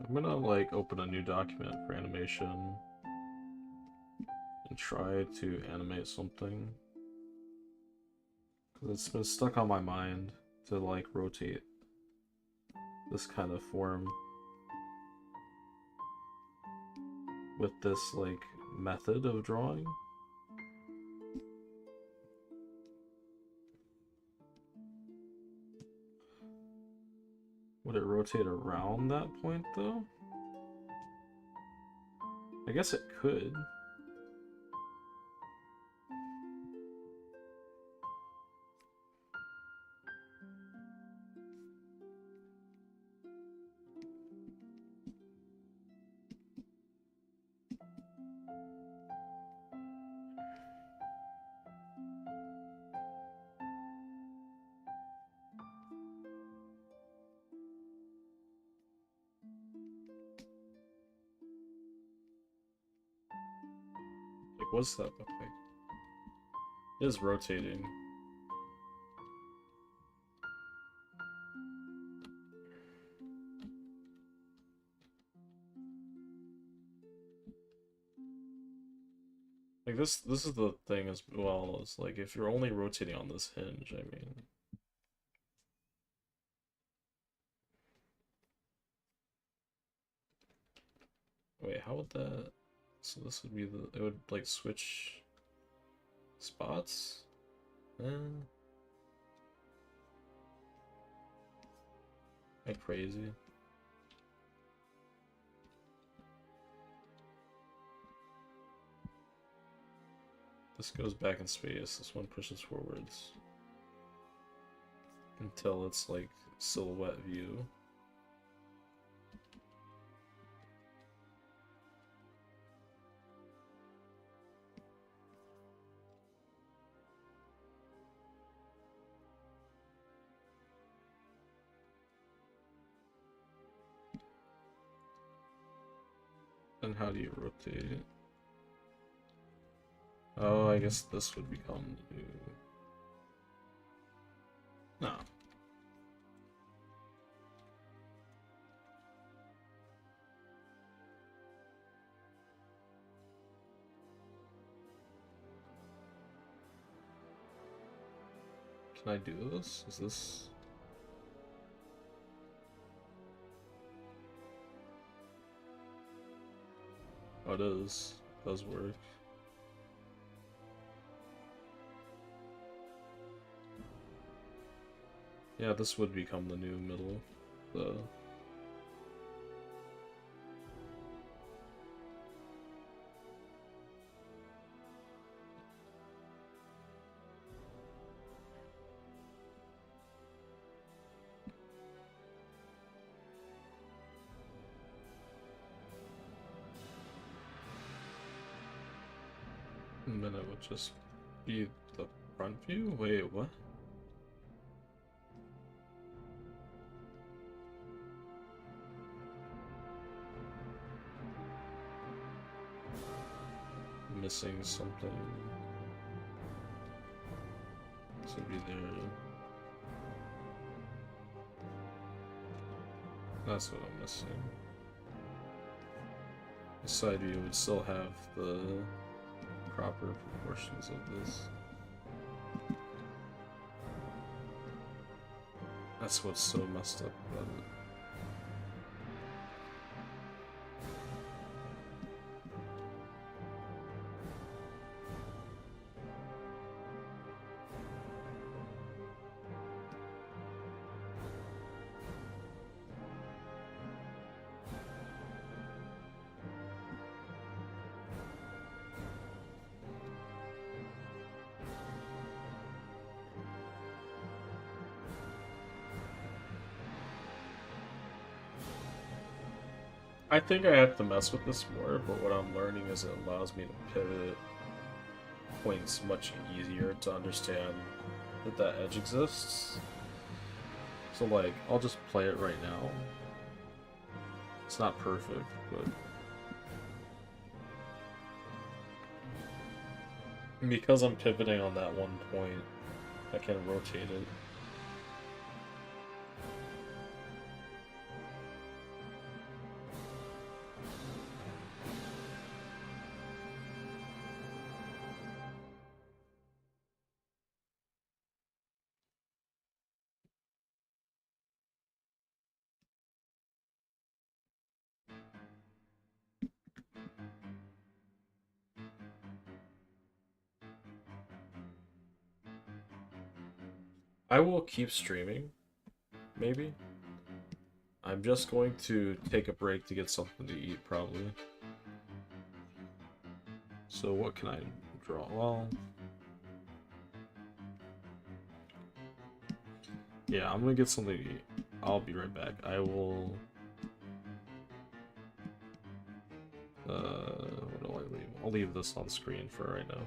I'm gonna like open a new document for animation and try to animate something. Cause it's been stuck on my mind to like rotate this kind of form with this like method of drawing. Would it rotate around that point though? I guess it could. Like, what's that look like? It is rotating. Like this is the thing as well, is like if you're only rotating on this hinge, I mean. Wait, how would that, so this would be the, it would like switch spots? Like crazy. This goes back in space, this one pushes forwards. Until it's like silhouette view. And how do you rotate it? Oh, I guess this would become the new... No. Can I do this? Is this... Oh, it is. It does work. Yeah, this would become the new middle. The... And then it would just be the front view? Wait, what? Missing something. This would be there. That's what I'm missing. The side view would still have the proper proportions of this. That's what's so messed up about it. I think I have to mess with this more, but what I'm learning is it allows me to pivot points much easier to understand that that edge exists. So like, I'll just play it right now. It's not perfect, but... because I'm pivoting on that one point, I can rotate it. I will keep streaming, maybe. I'm just going to take a break to get something to eat, probably. So what can I draw? Well, yeah, I'm gonna get something to eat. I'll be right back. I will... what do I leave? I'll leave this on screen for right now.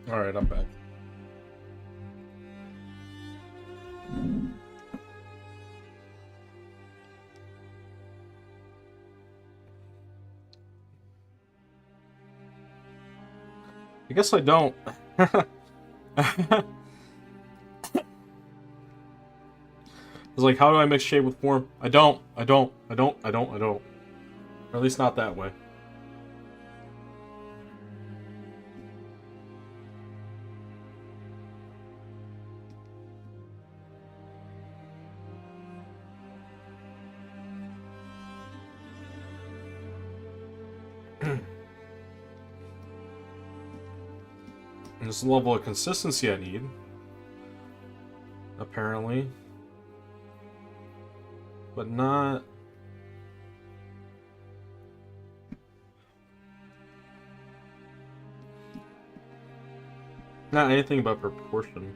Alright, I'm back. I guess I don't. It's like, how do I mix shape with form? I don't. Or at least not that way. There's the level of consistency I need. Apparently. But not... Not anything about proportion.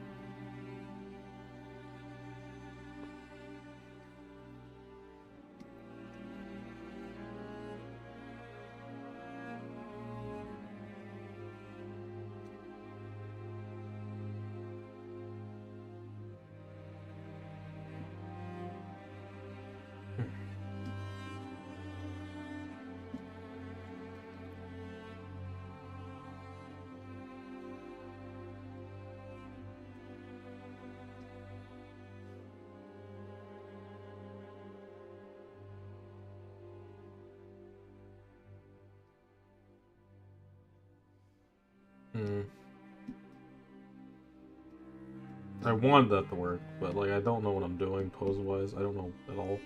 I want that to work, but like I don't know what I'm doing pose-wise. I don't know at all.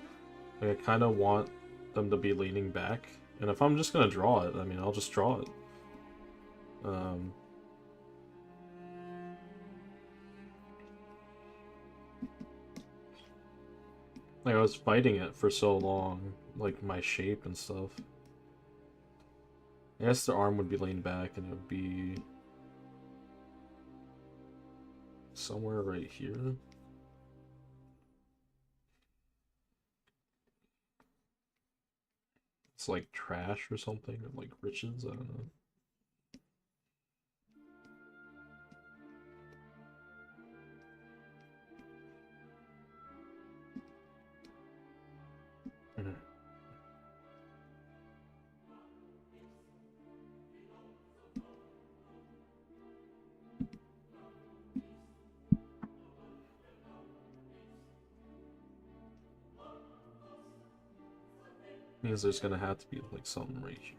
Like I kind of want them to be leaning back, and if I'm just gonna draw it, I mean I'll just draw it. Like I was fighting it for so long, like my shape and stuff. I guess the arm would be leaned back, and it would be somewhere right here. It's like trash or something, or like riches, I don't know. Means there's gonna have to be like something right here.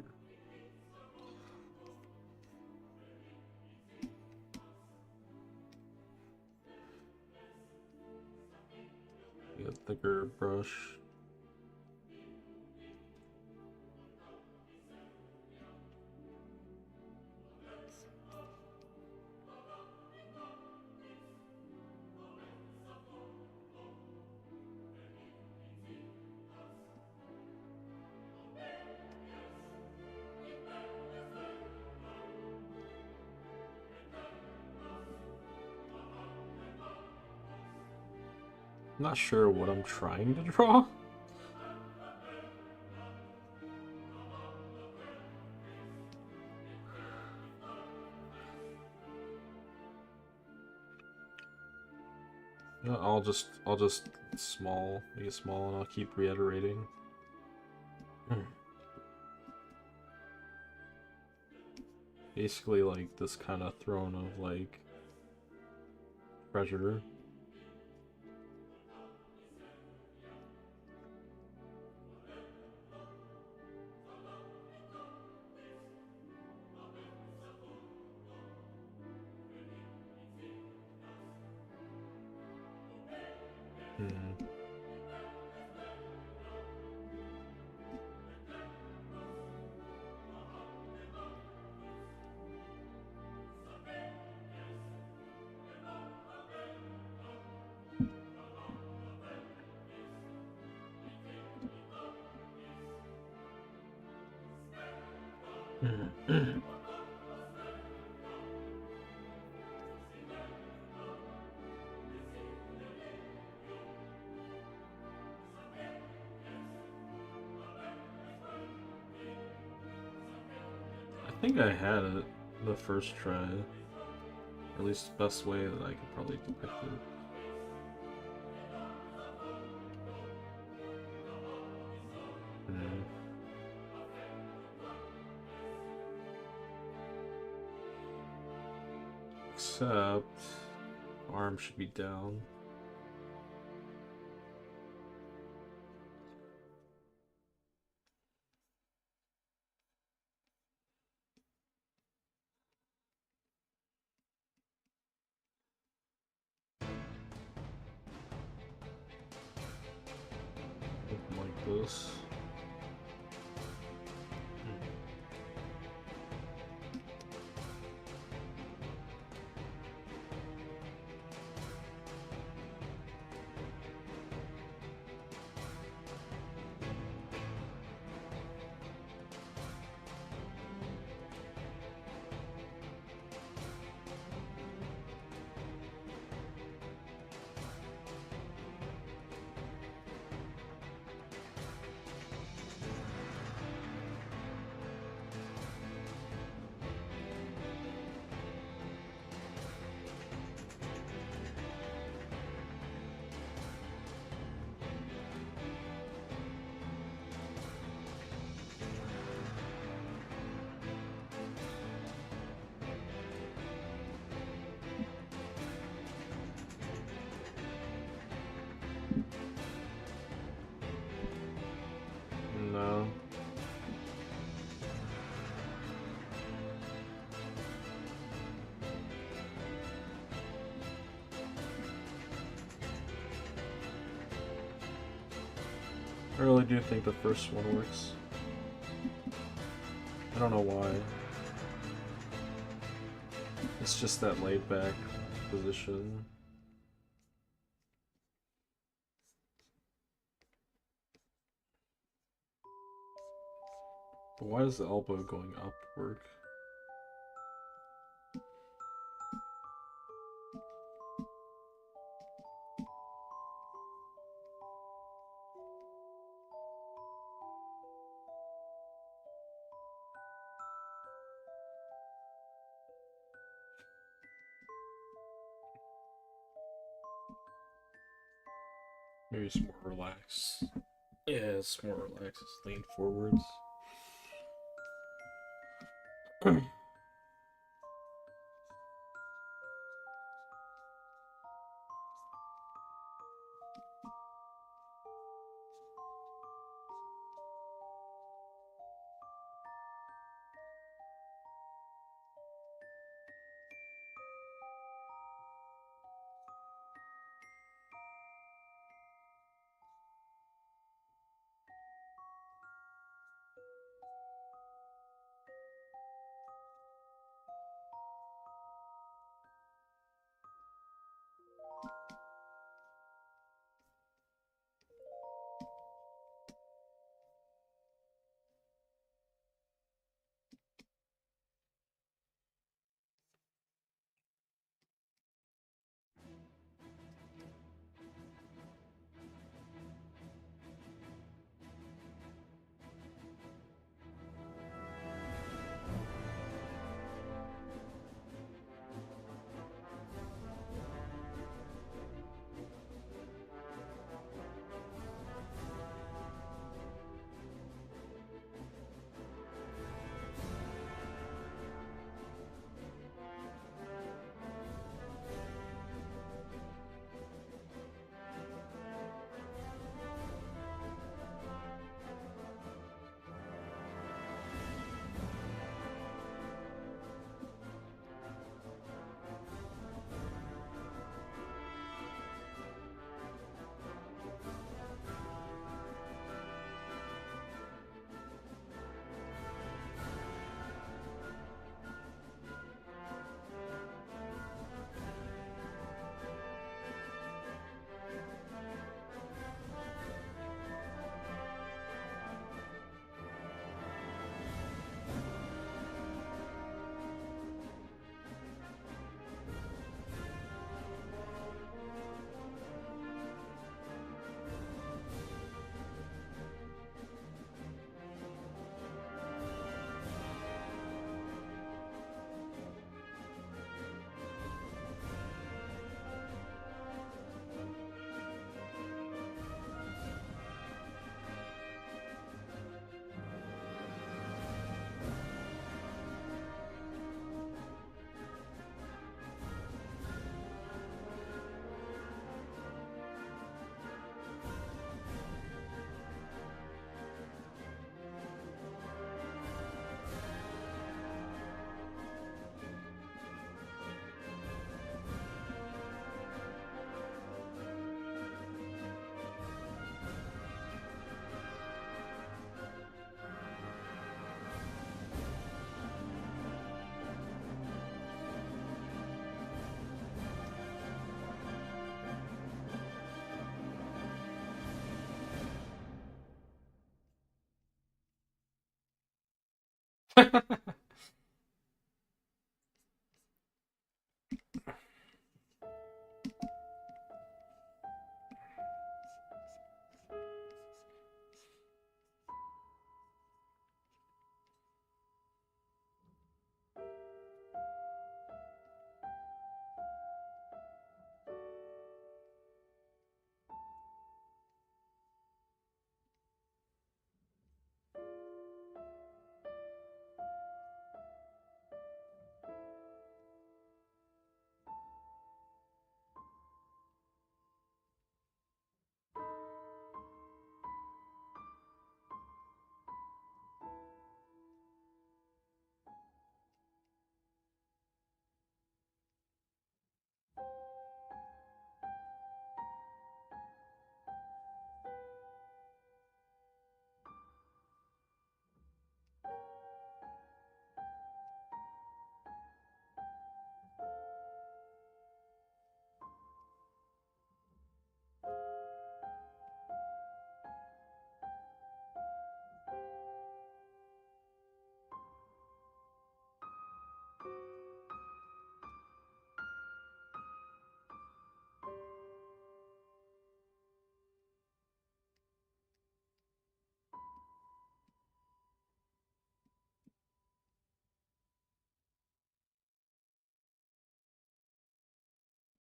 Get a thicker brush. I'm not sure what I'm trying to draw. I'll just small, make it small, and I'll keep reiterating. Basically, like this kind of throne of like treasure. I think I had it the first try. Or at least the best way that I could probably depict it. Except arm should be down. Something like this. No. I really do think the first one works. I don't know why. It's just that laid back position. But why does the elbow going up work? Maybe it's more relaxed. Yeah, it's more relaxed. It's lean forwards.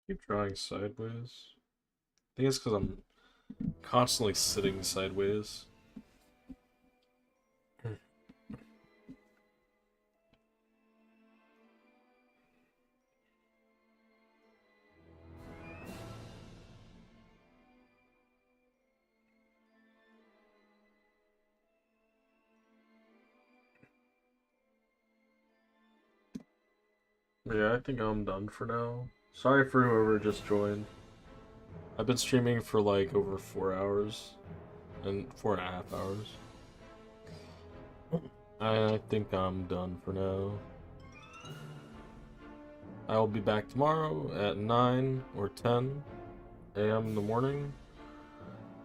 Keep drawing sideways. I think it's because I'm constantly sitting sideways. Yeah, I think I'm done for now. Sorry for whoever just joined. I've been streaming for like over 4 hours. And 4.5 hours. I think I'm done for now. I will be back tomorrow at 9 or 10 a.m. in the morning.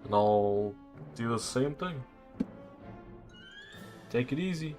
And I'll do the same thing. Take it easy.